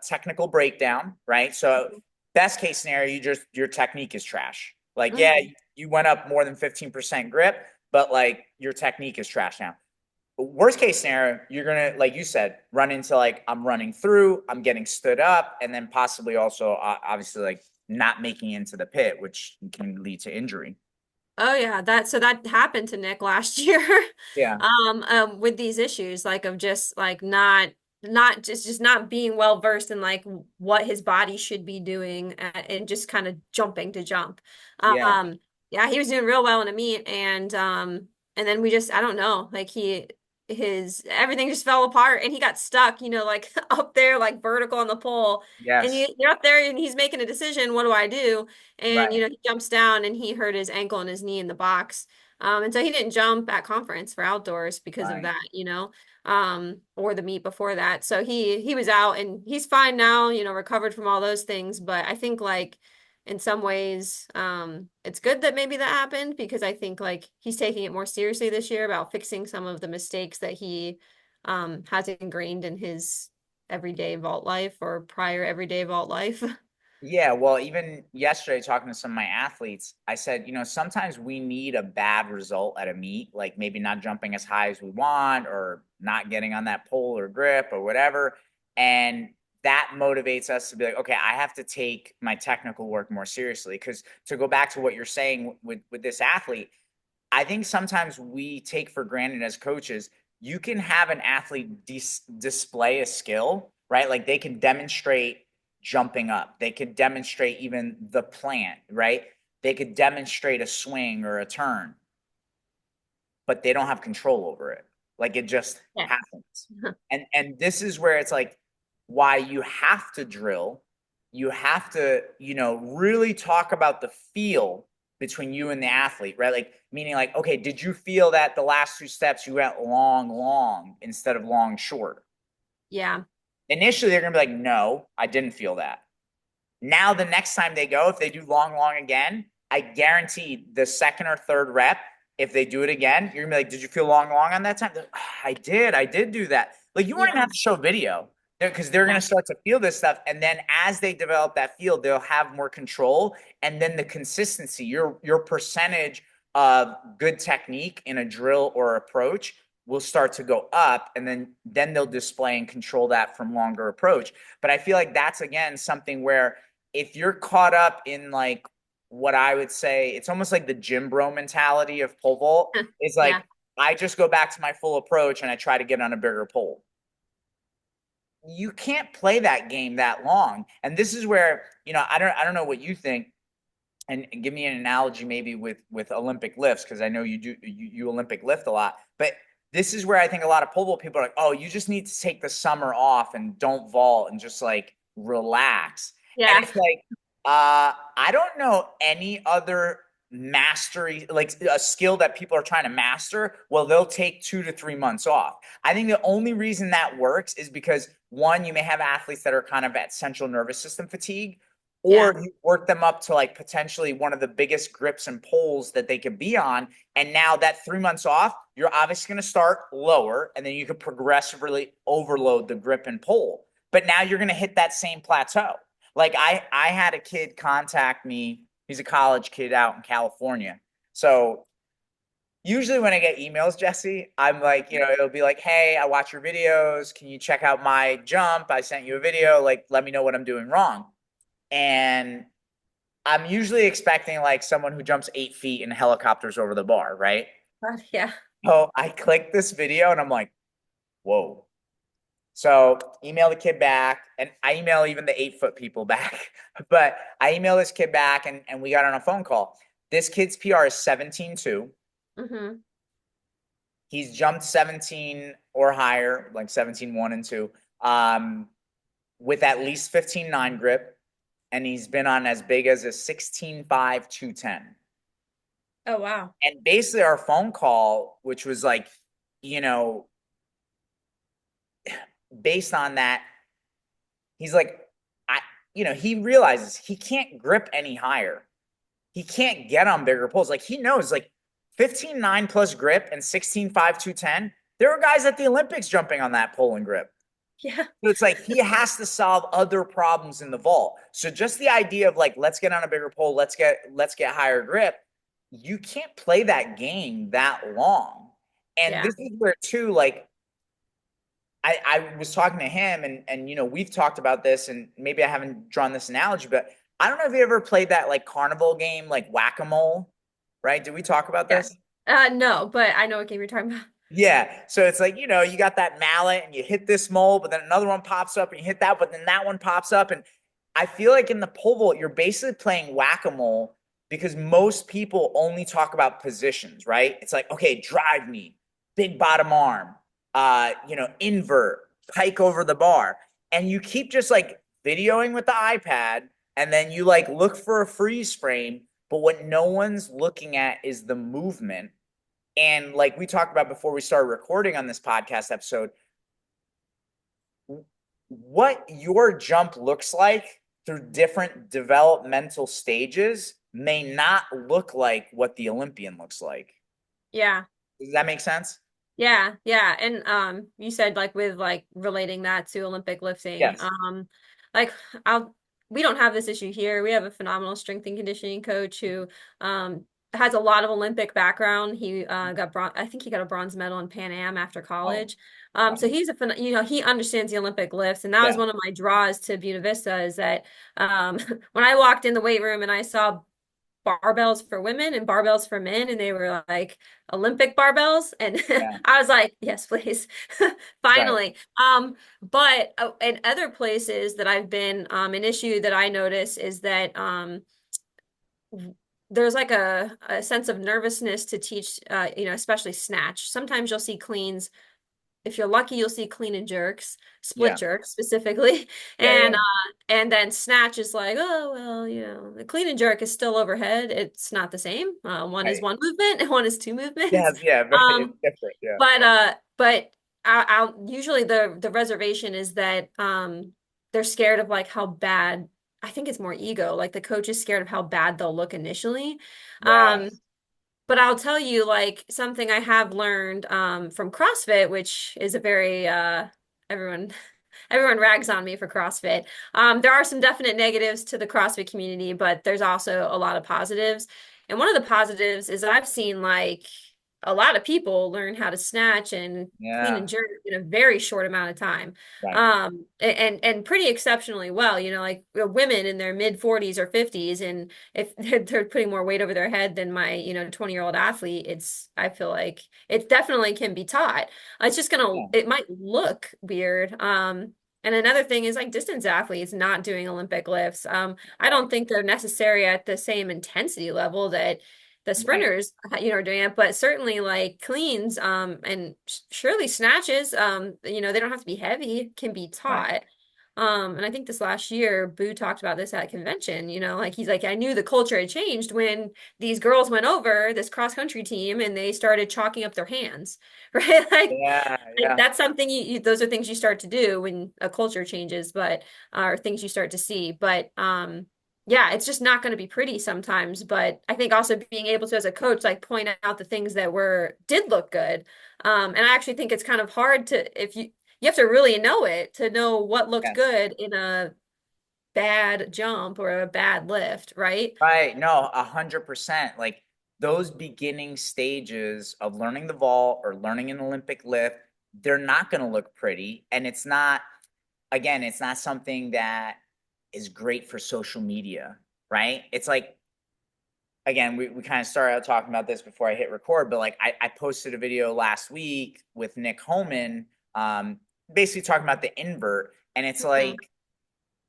S1: technical breakdown, right? So best case scenario, your technique is trash. Like, yeah,
S2: mhm.
S1: you went up more than 15% grip, but like your technique is trash now. But worst case scenario, you're gonna, like you said, run into like I'm running through, I'm getting stood up, and then possibly also obviously like not making into the pit, which can lead to injury.
S2: Oh yeah, that happened to Nick last year.
S1: Yeah.
S2: With these issues like of just like not not being well versed in like what his body should be doing and just kind of jumping to jump.
S1: Yeah.
S2: Um Yeah, he was doing real well in a meet and then we just I don't know, like his everything just fell apart and he got stuck, like up there like vertical on the pole. And
S1: Yes.
S2: you're up there and he's making a decision, what do I do? And
S1: Right.
S2: he jumps down and he hurt his ankle and his knee in the box. And so he didn't jump at conference for outdoors because of
S1: Right.
S2: that. Or the meet before that. So he was out and he's fine now, recovered from all those things. But I think like in some ways, it's good that maybe that happened because I think like he's taking it more seriously this year about fixing some of the mistakes that he has ingrained in his everyday vault life or prior everyday vault life.
S1: Yeah, well, even yesterday talking to some of my athletes, I said, sometimes we need a bad result at a meet, like maybe not jumping as high as we want or not getting on that pole or grip or whatever. And that motivates us to be like, okay, I have to take my technical work more seriously. Because to go back to what you're saying with this athlete, I think sometimes we take for granted as coaches, you can have an athlete display a skill, right? Like they can demonstrate jumping up, they could demonstrate even the plant, right? They could demonstrate a swing or a turn, but they don't have control over it. Like it just
S2: Yeah.
S1: happens. And this is where it's like why you have to drill, you have to, really talk about the feel between you and the athlete, right? Like meaning like, okay, did you feel that the last two steps you went long, long instead of long, short?
S2: Yeah.
S1: Initially, they're gonna be like, no, I didn't feel that. Now, the next time they go, if they do long, long again, I guarantee the second or third rep, if they do it again, you're gonna be like, "Did you feel long, long on that time?" Like, "Oh, I did do that." Like you won't even
S2: Yeah.
S1: have to show video because they're
S2: Yeah.
S1: gonna start to feel this stuff, and then as they develop that feel, they'll have more control, and then the consistency, your percentage of good technique in a drill or approach will start to go up, and then they'll display and control that from longer approach. But I feel like that's again something where if you're caught up in like what I would say, it's almost like the gym bro mentality of pole vault is like,
S2: Yeah.
S1: I just go back to my full approach and I try to get on a bigger pole. You can't play that game that long. And this is where, I don't know what you think. And give me an analogy maybe with Olympic lifts, because I know you Olympic lift a lot. But this is where I think a lot of pole vault people are like, oh, you just need to take the summer off and don't vault and just like relax. And
S2: Yeah.
S1: it's like, I don't know any other mastery, like a skill that people are trying to master. Well, they'll take 2 to 3 months off. I think the only reason that works is because one, you may have athletes that are kind of at central nervous system fatigue, or
S2: Yeah.
S1: you work them up to like potentially one of the biggest grips and poles that they could be on. And now that 3 months off, you're obviously going to start lower and then you can progressively overload the grip and pole. But now you're going to hit that same plateau. Like I had a kid contact me. He's a college kid out in California. So usually when I get emails, Jessi, I'm like, it'll be like, hey, I watch your videos. Can you check out my jump? I sent you a video. Like, let me know what I'm doing wrong. And I'm usually expecting like someone who jumps 8 feet and helicopters over the bar, right?
S2: Yeah.
S1: So I click this video and I'm like, whoa. So email the kid back, and I email even the 8 foot people back. But I email this kid back and we got on a phone call. This kid's PR is 17.2.
S2: Hmm.
S1: He's jumped 17 or higher, like 17.1 and 2, um, with at least 15.9 grip. And he's been on as big as a 16.5, 210.
S2: Oh, wow.
S1: And basically our phone call, which was like, you know, based on that, he's like, I, he realizes he can't grip any higher. He can't get on bigger poles. Like he knows like 15.9 plus grip and 16.5, 210. There are guys at the Olympics jumping on that pole and grip.
S2: Yeah.
S1: So it's like he has to solve other problems in the vault. So just the idea of like, let's get on a bigger pole, let's get higher grip. You can't play that game that long. And
S2: Yeah.
S1: this is where too, like I was talking to him and we've talked about this, and maybe I haven't drawn this analogy, but I don't know if you ever played that like carnival game, like whack-a-mole, right? Did we talk about
S2: Yeah.
S1: this?
S2: No, but I know what game you're talking about.
S1: Yeah. So it's like, you got that mallet and you hit this mole, but then another one pops up and you hit that, but then that one pops up. And I feel like in the pole vault, you're basically playing whack-a-mole because most people only talk about positions, right? It's like, okay, drive me, big bottom arm, invert, pike over the bar. And you keep just like videoing with the iPad, and then you like look for a freeze frame, but what no one's looking at is the movement. And like we talked about before we started recording on this podcast episode, what your jump looks like through different developmental stages may not look like what the Olympian looks like.
S2: Yeah.
S1: Does that make sense?
S2: Yeah, yeah. And you said like with like relating that to Olympic lifting.
S1: Yes.
S2: Like I'll we don't have this issue here. We have a phenomenal strength and conditioning coach who has a lot of Olympic background. He got bron I think he got a bronze medal in Pan Am after
S1: Oh,
S2: college.
S1: wow.
S2: So he's he understands the Olympic lifts, and that was
S1: Yeah.
S2: one of my draws to Buena Vista is that when I walked in the weight room and I saw barbells for women and barbells for men, and they were like Olympic barbells, and
S1: Yeah.
S2: I was like, yes, please.
S1: Right.
S2: Finally. But in other places that I've been, an issue that I notice is that there's like a sense of nervousness to teach, especially snatch. Sometimes you'll see cleans. If you're lucky, you'll see clean and jerks, split
S1: Yeah.
S2: jerks specifically.
S1: Yeah.
S2: And
S1: Yeah.
S2: then snatch is like, oh well, the clean and jerk is still overhead. It's not the same. One is
S1: Right.
S2: one movement and one is two movements.
S1: Yeah. Yeah. Very, it's
S2: Um,
S1: different. Yeah.
S2: but I'll usually the reservation is that they're scared of like how bad. I think it's more ego. Like the coach is scared of how bad they'll look initially. Um,
S1: Yes.
S2: but I'll tell you, like, something I have learned from CrossFit, which is a very everyone everyone rags on me for CrossFit. There are some definite negatives to the CrossFit community, but there's also a lot of positives. And one of the positives is I've seen like a lot of people learn how to snatch and clean
S1: Yeah.
S2: and jerk in a very short amount of time.
S1: Right.
S2: And pretty exceptionally well, like women in their mid 40s or 50s, and if they're putting more weight over their head than my 20-year-old athlete, I feel like it definitely can be taught.
S1: Yeah.
S2: It might look weird. And another thing is like distance athletes not doing Olympic lifts. I
S1: Right.
S2: don't think they're necessary at the same intensity level that the
S1: Right.
S2: sprinters, are doing it, but certainly like cleans, and surely snatches, they don't have to be heavy, can be
S1: Right.
S2: taught. And I think this last year, Boo talked about this at convention, like he's like, I knew the culture had changed when these girls went over this cross country team and they started chalking up their hands, right?
S1: Yeah.
S2: Like
S1: Yeah.
S2: that's something those are things you start to do when a culture changes, but are things you start to see. But yeah, it's just not going to be pretty sometimes. But I think also being able to, as a coach, like point out the things that did look good. And I actually think it's kind of hard to if you have to really know it to know what looked
S1: Yes.
S2: good in a bad jump or a bad lift, right?
S1: Right. No, 100%. Like those beginning stages of learning the vault or learning an Olympic lift, they're not going to look pretty. And it's not, again, it's not something that is great for social media, right? It's like, again, we kind of started out talking about this before I hit record, but like I posted a video last week with Nick Homan, basically talking about the invert. And it's
S2: Mhm.
S1: like,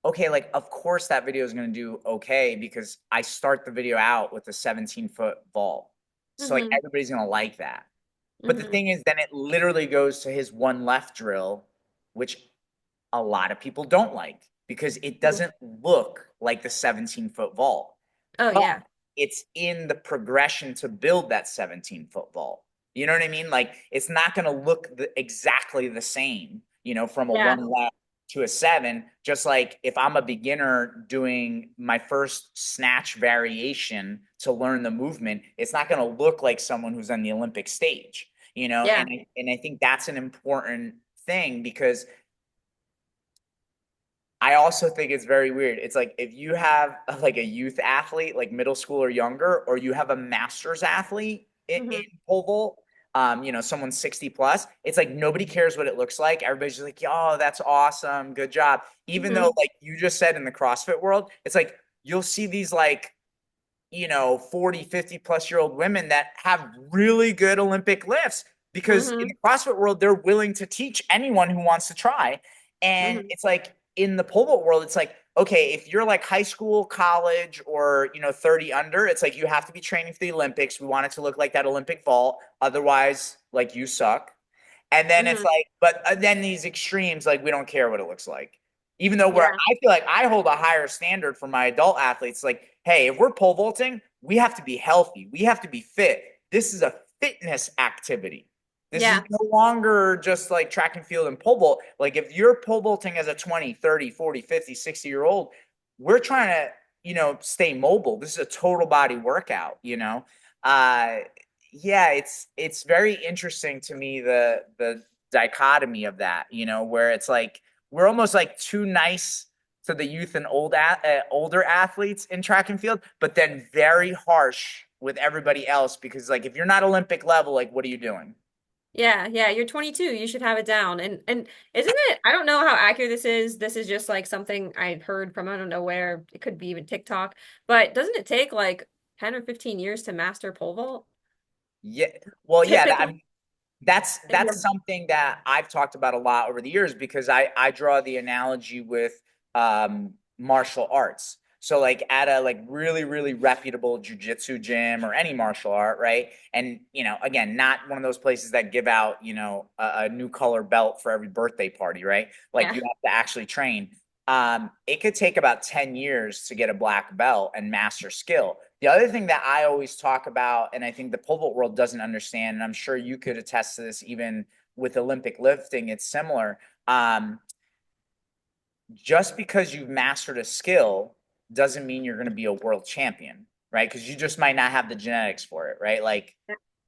S1: okay, like of course that video is going to do okay because I start the video out with a 17-foot vault. So like
S2: Mhm.
S1: everybody's going to like that. But the
S2: Mhm.
S1: thing is, then it literally goes to his one left drill, which a lot of people don't like because it
S2: Mhm.
S1: doesn't look like the 17-foot vault.
S2: Oh
S1: But
S2: yeah.
S1: it's in the progression to build that 17-foot vault. You know what I mean? Like it's not going to look exactly the same, from a
S2: Yeah.
S1: one left to a seven. Just like if I'm a beginner doing my first snatch variation to learn the movement, it's not going to look like someone who's on the Olympic stage,
S2: Yeah.
S1: and I think that's an important thing because I also think it's very weird. It's like if you have like a youth athlete, like middle school or younger, or you have a master's athlete in
S2: Mhm.
S1: pole vault, someone 60 plus, it's like nobody cares what it looks like. Everybody's just like, oh, that's awesome. Good job. Even though,
S2: Mhm.
S1: like you just said in the CrossFit world, it's like you'll see these like, 40, 50 plus year old women that have really good Olympic lifts because in the
S2: Mhm.
S1: CrossFit world, they're willing to teach anyone who wants to try. And
S2: Mhm.
S1: it's like, in the pole vault world, it's like, okay, if you're like high school, college, or 30 under, it's like you have to be training for the Olympics. We want it to look like that Olympic vault. Otherwise, like you suck. And then it's
S2: Hmm.
S1: like, but then these extremes, like we don't care what it looks like. Even though
S2: Yeah.
S1: I feel like I hold a higher standard for my adult athletes. Like, hey, if we're pole vaulting, we have to be healthy. We have to be fit. This is a fitness activity. This is
S2: Yeah.
S1: no longer just like track and field and pole vault. Like if you're pole vaulting as a 20, 30, 40, 50, 60-year old, we're trying to, stay mobile. This is a total body workout. Uh, yeah, it's very interesting to me the dichotomy of that, where it's like we're almost like too nice to the youth and older athletes in track and field, but then very harsh with everybody else because like if you're not Olympic level, like what are you doing?
S2: Yeah, yeah, you're 22. You should have it down. And isn't it, I don't know how accurate this is. This is just like something I heard from I don't know where. It could be even TikTok. But doesn't it take like 10 or 15 years to master pole vault?
S1: Yeah, well, yeah, I
S2: Typically.
S1: mean, that's
S2: Yeah.
S1: something that I've talked about a lot over the years because I draw the analogy with martial arts. So like at a like really really reputable jujitsu gym or any martial art, right? And again, not one of those places that give out a new color belt for every birthday party, right? Like
S2: Yeah.
S1: you have to actually train. It could take about 10 years to get a black belt and master skill. The other thing that I always talk about, and I think the pole vault world doesn't understand, and I'm sure you could attest to this even with Olympic lifting, it's similar. Just because you've mastered a skill doesn't mean you're going to be a world champion, right? Because you just might not have the genetics for it, right? Like,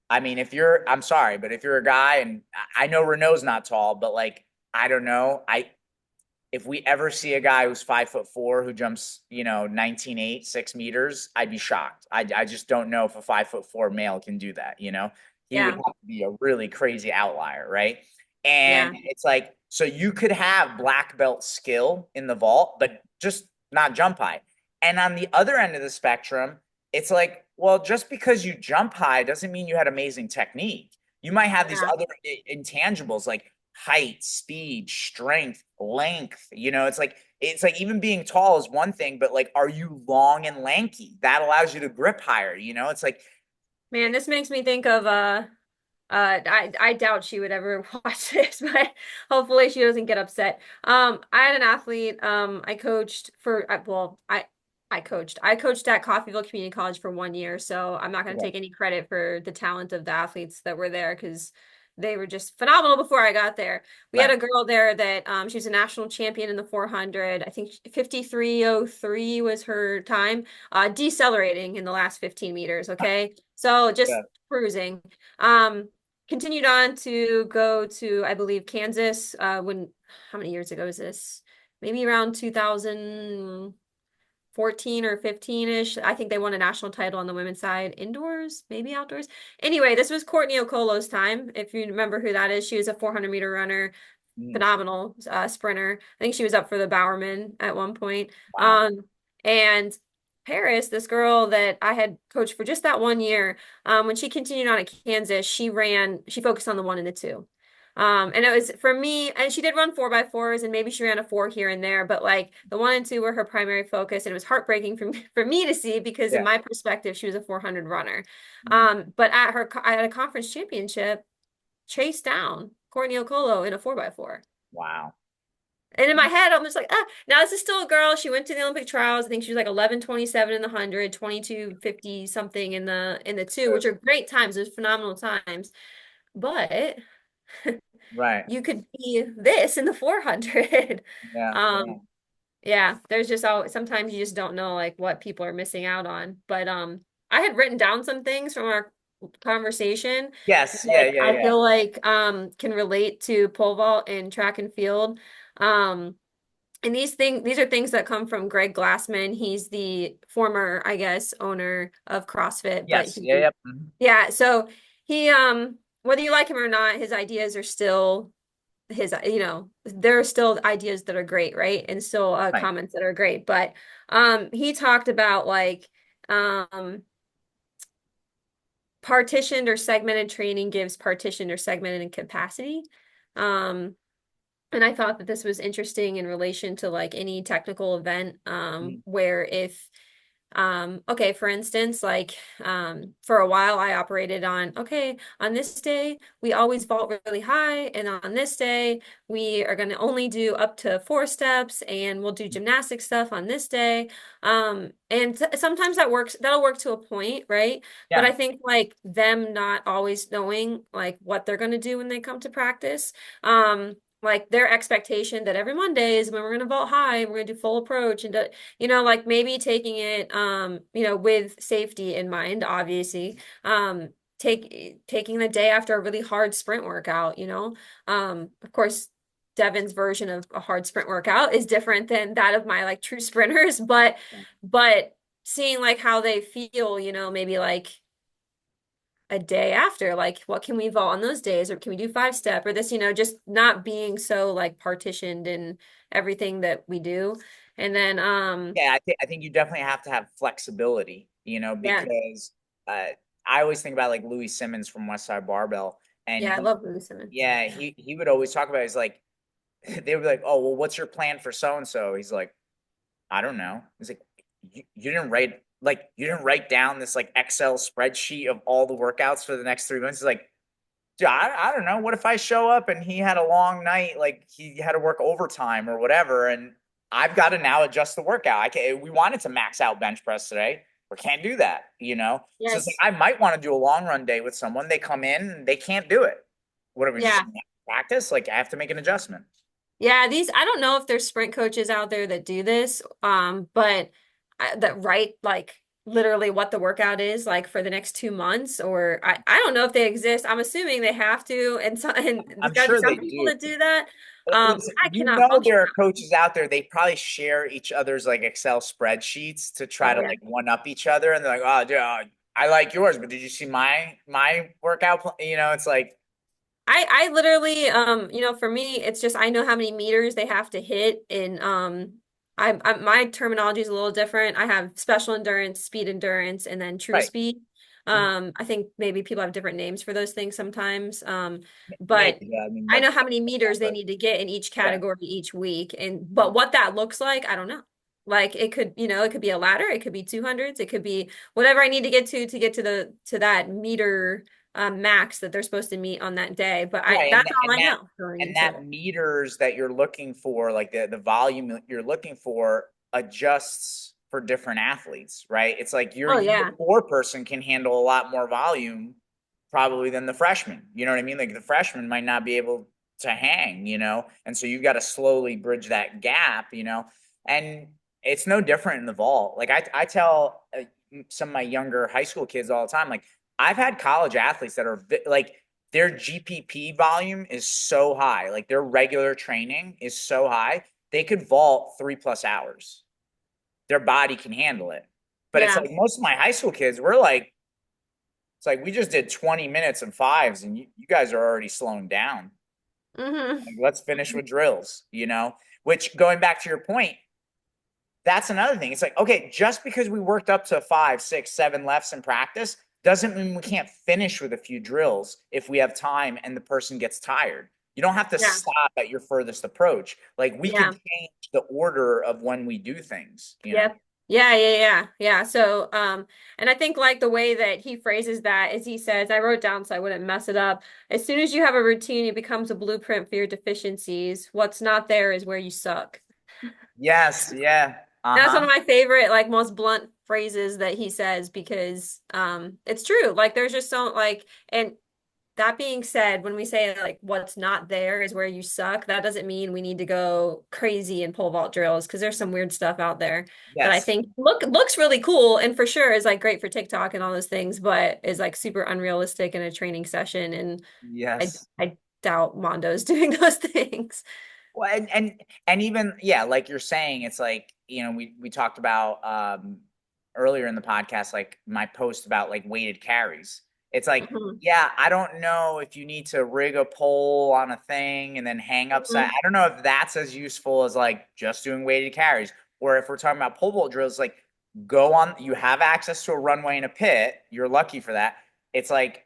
S1: I mean, I'm sorry, but if you're a guy, and I know Renault's not tall, but like, I don't know. If we ever see a guy who's 5'4" who jumps, 19.8, 6 meters, I'd be shocked. I just don't know if a 5'4" male can do that. He would
S2: Yeah.
S1: have to be a really crazy outlier, right? And
S2: Yeah.
S1: it's like, so you could have black belt skill in the vault, but just not jump high. And on the other end of the spectrum, it's like, well, just because you jump high doesn't mean you had amazing technique. You might have these
S2: Yeah.
S1: other intangibles like height, speed, strength, length. It's like even being tall is one thing, but like, are you long and lanky? That allows you to grip higher. It's like,
S2: Man, this makes me think of I doubt she would ever watch this, but hopefully she doesn't get upset. I had an athlete, I coached for well, I coached at Coffeyville Community College for 1 year, so I'm not going to
S1: okay,
S2: take any credit for the talent of the athletes that were there because they were just phenomenal before I got there. We had
S1: right,
S2: a girl there that she was a national champion in the 400. I think 53:03 was her time, decelerating in the last 15 meters, okay? So
S1: yeah,
S2: just cruising. Um, Continued on to go to, I believe, Kansas, how many years ago is this? Maybe around 2014 or 15-ish. I think they won a national title on the women's side, indoors, maybe outdoors. Anyway, this was Courtney Okolo's time. If you remember who that is, she was a 400-meter runner,
S1: mm,
S2: phenomenal sprinter. I think she was up for the Bowerman at one point.
S1: wow,
S2: And Paris, this girl that I had coached for just that 1 year, when she continued on at Kansas, she focused on the one and the two. And it was for me, and she did run 4x4s, and maybe she ran a four here and there, but like the one and two were her primary focus, and it was heartbreaking for me to see because in
S1: yeah,
S2: my perspective, she was a 400 runner.
S1: mm,
S2: But at a conference championship, chased down Courtney Okolo in a 4x4.
S1: wow,
S2: And in my head, I'm just like, ah, now this is still a girl. She went to the Olympic trials. I think she was like 11:27 in the 100, 22:50 something in the two, which are great times. Those phenomenal times. But
S1: right,
S2: you could be this in the 400.
S1: yeah, yeah,
S2: Um, yeah, there's just always sometimes you just don't know like what people are missing out on. But I had written down some things from our conversation
S1: yes, yeah,
S2: that
S1: yeah,
S2: I
S1: yeah,
S2: feel like can relate to pole vault and track and field. Um and these are things that come from Greg Glassman. He's the former, I guess, owner of CrossFit, but
S1: yes, yeah, yeah, mhm,
S2: yeah, so he whether you like him or not, his ideas are still there are still ideas that are great, right? And still
S1: right,
S2: comments that are great. But he talked about like um partitioned or segmented training gives partitioned or segmented capacity. Um And I thought that this was interesting in relation to like any technical event,
S1: Mhm.
S2: where if okay, for instance, like for a while I operated on, okay, on this day we always vault really high, and on this day we are going to only do up to 4 steps, and we'll do gymnastic stuff on this day. And sometimes that works, that'll work to a point, right? But
S1: Yeah.
S2: I think like them not always knowing like what they're going to do when they come to practice, like their expectation that every Monday is when we're going to vault high and we're going to do full approach and like maybe taking it, with safety in mind, obviously. Taking the day after a really hard sprint workout, of course, Devin's version of a hard sprint workout is different than that of my like true sprinters, but seeing like how they feel, maybe like a day after, like what can we vault on those days, or can we do 5 step or this, just not being so like partitioned in everything that we do. And then
S1: Yeah, I think you definitely have to have flexibility,
S2: yeah.
S1: because uh, I always think about like Louis Simmons from West Side Barbell, and
S2: Yeah, I love Louis Simmons.
S1: yeah, he would always talk about. He's like, they would be like, "Oh, well, what's your plan for so and so?" He's like, "I don't know." He's like, you didn't write down this like Excel spreadsheet of all the workouts for the next 3 months." He's like, "Dude, I don't know. What if I show up and he had a long night, like he had to work overtime or whatever, and I've got to now adjust the workout. We wanted to max out bench press today. We can't do that. So it's like
S2: Yes.
S1: I might want to do a long run day with someone. They come in and they can't do it. What are we just
S2: Yeah.
S1: gonna practice? Like I have to make an adjustment."
S2: Yeah, I don't know if there's sprint coaches out there that do this, but that write like literally what the workout is like for the next 2 months, or I don't know if they exist. I'm assuming they have to, and there's
S1: I'm
S2: got to be
S1: sure
S2: some
S1: they
S2: people
S1: do.
S2: that do that.
S1: Listen,
S2: I
S1: you
S2: cannot
S1: know
S2: function
S1: there are coaches out there. They probably share each other's like Excel spreadsheets to try
S2: that.
S1: to
S2: Oh yeah.
S1: like one up each other, and they're like, "Oh, dude, I like yours, but did you see my workout plan?" It's like,
S2: I literally, for me, it's just I know how many meters they have to hit, and my terminology is a little different. I have special endurance, speed endurance, and then true
S1: right.
S2: speed.
S1: Mhm.
S2: I think maybe people have different names for those things sometimes. But
S1: Maybe, yeah. I mean,
S2: I
S1: that's
S2: know how many meters they
S1: but
S2: need to get in each
S1: yeah.
S2: category each week, and but what that looks like, I don't know. Like it could be a ladder, it could be 200s, it could be whatever I need to get to that meter max that they're supposed to meet on that day. But
S1: Right,
S2: that's all I know going
S1: and
S2: into it.
S1: that meters that you're looking for, like the volume that you're looking for, adjusts for different athletes, right? It's like
S2: Oh
S1: the
S2: yeah.
S1: four person can handle a lot more volume probably than the freshman. You know what I mean? Like the freshman might not be able to hang, and so you've got to slowly bridge that gap. And it's no different in the vault. Like I tell some of my younger high school kids all the time, like I've had college athletes that are like their GPP volume is so high, like their regular training is so high, they could vault 3+ hours. Their body can handle it. But it's
S2: Yeah.
S1: like most of my high school kids, we're like, it's like we just did 20 minutes and fives, and you guys are already slowing down.
S2: Hmm.
S1: Like, let's finish with drills. Which going back to your point, that's another thing. It's like, okay, just because we worked up to 5, 6, 7 lefts in practice doesn't mean we can't finish with a few drills if we have time and the person gets tired. You don't have to
S2: Yeah.
S1: stop at your furthest approach. Like we could
S2: Yeah.
S1: change the order of when we do things.
S2: Yep. Yeah. So, and I think like the way that he phrases that is he says, I wrote down so I wouldn't mess it up. As soon as you have a routine, it becomes a blueprint for your deficiencies. What's not there is where you suck.
S1: Yes, yeah.
S2: That's one
S1: Uh-huh.
S2: of my favorite, like most blunt phrases that he says because it's true. Like there's just so like, and that being said, when we say like what's not there is where you suck, that doesn't mean we need to go crazy in pole vault drills because there's some weird stuff out there that I
S1: Yes.
S2: think looks really cool and for sure is like great for TikTok and all those things, but is like super unrealistic in a training session. And
S1: Yes.
S2: I doubt Mondo's doing those things.
S1: Well, and even yeah, like you're saying, it's like we talked about earlier in the podcast, like my post about like weighted carries. It's like,
S2: Mhm.
S1: yeah, I don't know if you need to rig a pole on a thing and then hang upside.
S2: Mhm.
S1: I don't know if that's as useful as like just doing weighted carries, or if we're talking about pole vault drills, like go on. You have access to a runway and a pit. You're lucky for that. It's like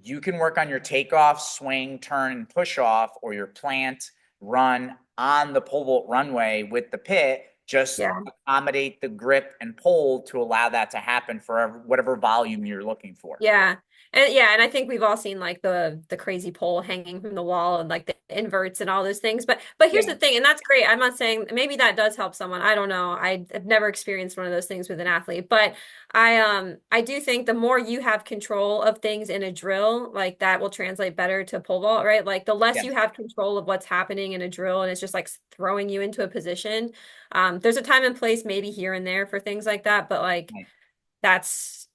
S1: you can work on your takeoff, swing, turn, and push off, or your plant. run on the pole vault runway with the pit, just
S2: Yeah.
S1: accommodate the grip and pull to allow that to happen for whatever volume you're looking for.
S2: Yeah. And I think we've all seen like the crazy pole hanging from the wall and like the inverts and all those things. But here's
S1: Yeah.
S2: the thing, and that's great. I'm not saying maybe that does help someone. I don't know. I've never experienced one of those things with an athlete, but I do think the more you have control of things in a drill, like that will translate better to pole vault, right? Like the less you
S1: Yes.
S2: have control of what's happening in a drill and it's just like throwing you into a position. There's a time and place maybe here and there for things like that, but like
S1: Right.
S2: that's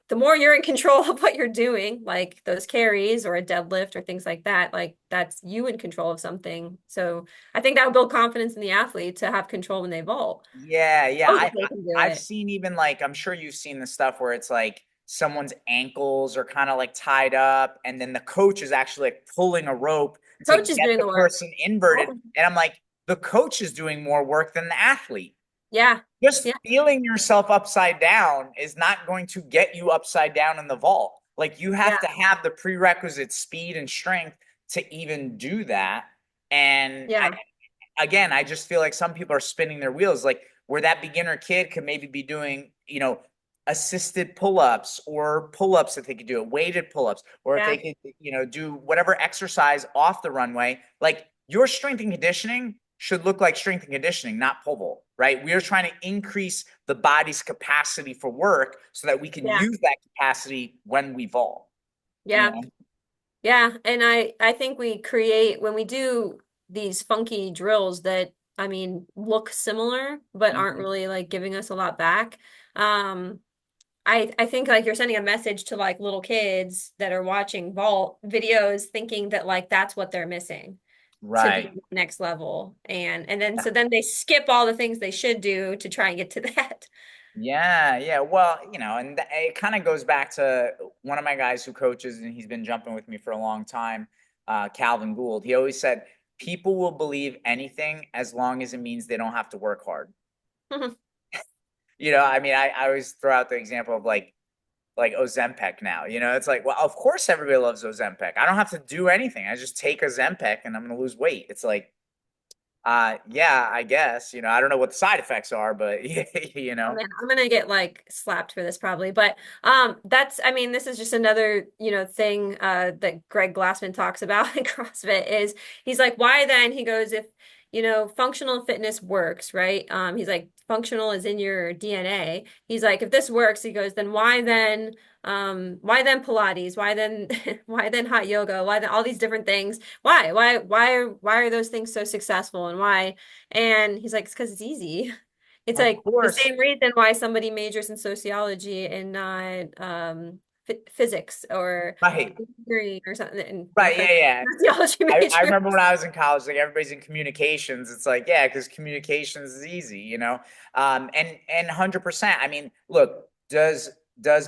S2: the more you're in control of what you're doing, like those carries or a deadlift or things like that, like that's you in control of something. So I think that would build confidence in the athlete to have control when they vault.
S1: Yeah, yeah.
S2: Oh, that they can do
S1: I've
S2: it.
S1: seen even like I'm sure you've seen the stuff where it's like someone's ankles are kind of like tied up, and then the coach is actually like pulling a rope
S2: The
S1: to
S2: coach is
S1: get
S2: doing
S1: the
S2: the work.
S1: person inverted.
S2: Oh,
S1: And I'm like, the coach is doing more work than the athlete.
S2: yeah.
S1: Just
S2: Yeah.
S1: feeling yourself upside down is not going to get you upside down in the vault. Like you have
S2: Yeah.
S1: to have the prerequisite speed and strength to even do that. And
S2: Yeah.
S1: again, I just feel like some people are spinning their wheels, like where that beginner kid could maybe be doing, assisted pull-ups or pull-ups if they could do it, weighted pull-ups, or if
S2: Yeah.
S1: they could, do whatever exercise off the runway. Like your strength and conditioning should look like strength and conditioning, not pole vault, right? We are trying to increase the body's capacity for work so that we can
S2: Yeah.
S1: use that capacity when we vault, you
S2: Yeah.
S1: know?
S2: Yeah. And I think we create when we do these funky drills that I mean look similar but aren't
S1: Mhm.
S2: really like giving us a lot back. Um, I think like you're sending a message to like little kids that are watching vault videos thinking that like that's what they're missing to be
S1: Right.
S2: next level. And then so then they skip all the things they should do to try and get to that.
S1: Yeah, yeah. Well, and it kind of goes back to one of my guys who coaches, and he's been jumping with me for a long time, Calvin Gould. He always said, people will believe anything as long as it means they don't have to work hard. I mean, I always throw out the example of like Ozempic now. It's like, well, of course everybody loves Ozempic. I don't have to do anything. I just take Ozempic and I'm going to lose weight. It's like, yeah, I guess. I don't know what the side effects are, but
S2: Oh man, I'm gonna get like slapped for this probably, but that's I mean this is just another thing that Greg Glassman talks about in CrossFit is he's like why then he goes if functional fitness works, right? He's like functional is in your DNA. He's like if this works, he goes then why then Pilates? Why then why then hot yoga? Why then all these different things? Why are those things so successful and why? And he's like it's because it's easy. It's
S1: of
S2: like the
S1: course.
S2: same reason why somebody majors in sociology and not physics or
S1: Right.
S2: engineering or something. And no
S1: Right.
S2: offense,
S1: Yeah. Yeah.
S2: sociology
S1: I
S2: major.
S1: remember when I was in college, like everybody's in communications. It's like, yeah, because communications is easy, and 100%. I mean, look, does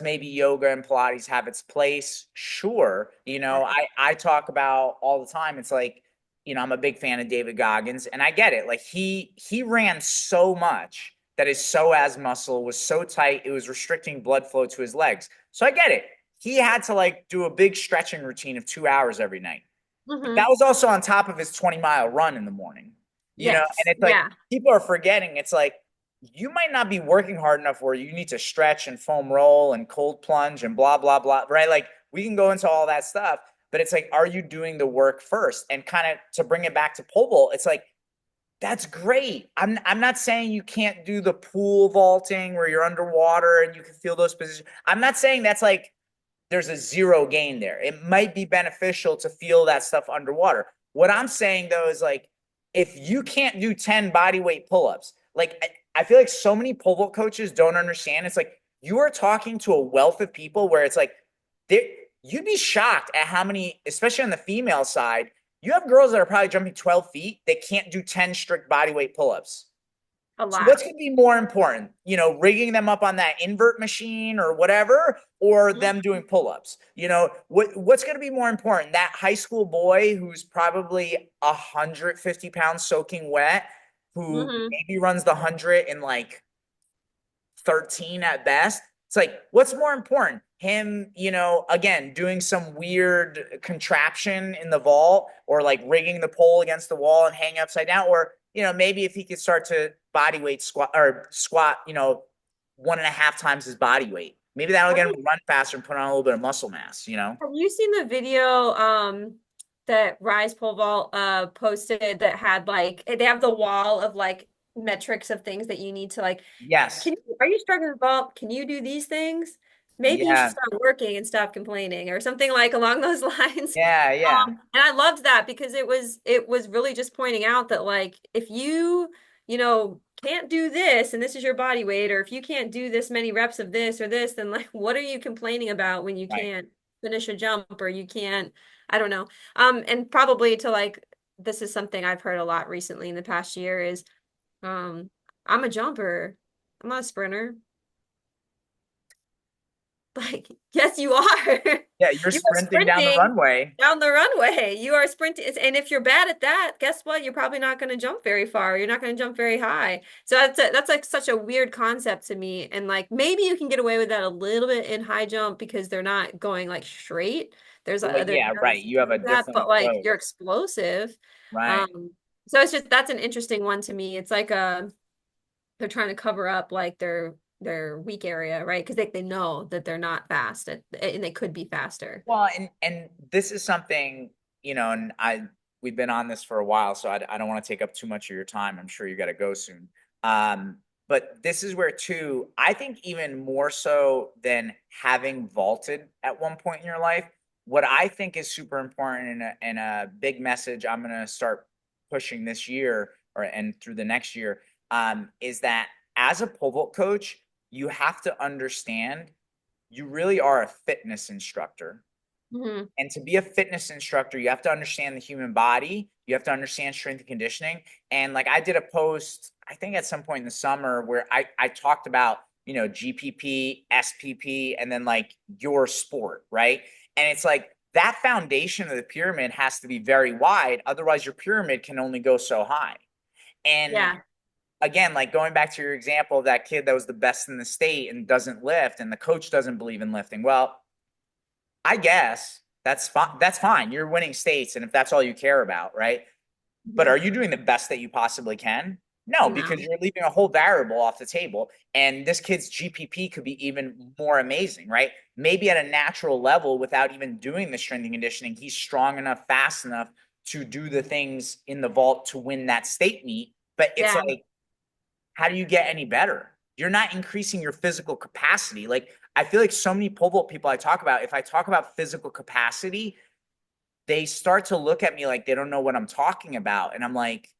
S1: maybe yoga and Pilates have its place? Sure. I talk about all the time. It's like, I'm a big fan of David Goggins, and I get it. Like he ran so much that his psoas muscle was so tight, it was restricting blood flow to his legs. So I get it. He had to like do a big stretching routine of 2 hours every night. But that
S2: Hmm.
S1: was also on top of his 20-mile run in the morning. And
S2: Yes.
S1: it's like
S2: Yeah.
S1: people are forgetting. It's like you might not be working hard enough where you need to stretch and foam roll and cold plunge and blah, blah, blah. Right. Like we can go into all that stuff, but it's like, are you doing the work first? And kind of to bring it back to pole vault, it's like, that's great. I'm not saying you can't do the pool vaulting where you're underwater and you can feel those positions. I'm not saying that's like there's a zero gain there. It might be beneficial to feel that stuff underwater. What I'm saying though is like, if you can't do 10 body weight pull-ups, like I feel like so many pole vault coaches don't understand. It's like you are talking to a wealth of people where it's like you'd be shocked at how many, especially on the female side, you have girls that are probably jumping 12 feet that can't do 10 strict body weight pull-ups.
S2: A
S1: So
S2: lot.
S1: what's going to be more important? Rigging them up on that invert machine or whatever, or them doing pull-ups? What's going to be more important? That high school boy who's probably 150 pounds soaking wet, who
S2: Mm-hmm.
S1: maybe runs the 100 in like 13 at best. It's like, what's more important? him, again, doing some weird contraption in the vault or like rigging the pole against the wall and hanging upside down. Or, maybe if he could start to body weight squat, 1.5 times his body weight. Maybe that'll
S2: Have
S1: get him
S2: you,
S1: to run faster and put on a little bit of muscle mass.
S2: have you seen the video that Rise Pole Vault posted that had like they have the wall of like metrics of things that you need to like
S1: Yes.
S2: are you struggling with vault? Can you do these things? Maybe you should
S1: Yeah.
S2: start working and stop complaining or something like along those lines.
S1: Yeah. Yeah.
S2: And I loved that because it was really just pointing out that like if you can't do this and this is your body weight, or if you can't do this many reps of this or this, then like what are you complaining about when you
S1: Right.
S2: can't finish a jump or you can't, I don't know. And probably to like this is something I've heard a lot recently in the past year is um I'm a jumper. I'm not a sprinter. Like, yes, you are.
S1: Yeah. You're
S2: You are
S1: sprinting down the
S2: sprinting
S1: runway.
S2: down the runway. You are sprinting. And if you're bad at that, guess what? You're probably not going to jump very far. You're not going to jump very high. So that's like such a weird concept to me. And like maybe you can get away with that a little bit in high jump because they're not going like straight. There's
S1: Well,
S2: other
S1: yeah, right.
S2: areas to
S1: You have a
S2: prove that,
S1: different
S2: but like
S1: approach.
S2: you're explosive.
S1: Right.
S2: Um, so it's just that's an interesting one to me. It's like they're trying to cover up like their weak area, right? Because they know that they're not fast and they could be faster.
S1: Well, and this is something, and we've been on this for a while, so I don't want to take up too much of your time. I'm sure you got to go soon. But this is where too, I think even more so than having vaulted at one point in your life, what I think is super important and a big message I'm gonna start pushing this year and through the next year, is that as a pole vault coach, you have to understand you really are a fitness instructor.
S2: Hmm.
S1: And to be a fitness instructor, you have to understand the human body. You have to understand strength and conditioning. And like I did a post, I think at some point in the summer, where I talked about, GPP, SPP, and then like your sport, right? And it's like that foundation of the pyramid has to be very wide. Otherwise, your pyramid can only go so high. And
S2: Yeah.
S1: again, like going back to your example of that kid that was the best in the state and doesn't lift, and the coach doesn't believe in lifting. Well, I guess that's fine. That's fine. You're winning states, and if that's all you care about, right? But
S2: Mhm.
S1: are you doing the best that you possibly can? No, because
S2: No.
S1: you're leaving a whole variable off the table. And this kid's GPP could be even more amazing, right? Maybe at a natural level without even doing the strength and conditioning, he's strong enough, fast enough to do the things in the vault to win that state meet. But it's
S2: Yeah.
S1: like, how do you get any better? You're not increasing your physical capacity. Like, I feel like so many pole vault people I talk about, if I talk about physical capacity, they start to look at me like they don't know what I'm talking about. And I'm like,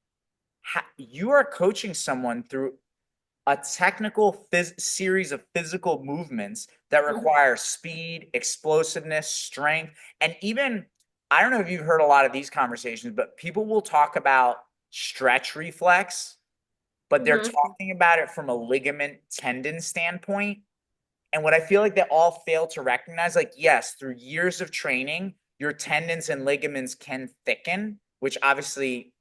S1: you are coaching someone through a technical series of physical movements that
S2: Mhm.
S1: require speed, explosiveness, strength, and even I don't know if you've heard a lot of these conversations, but people will talk about stretch reflex, but they're
S2: Mhm.
S1: talking about it from a ligament tendon standpoint. And what I feel like they all fail to recognize, like, yes, through years of training, your tendons and ligaments can thicken, which obviously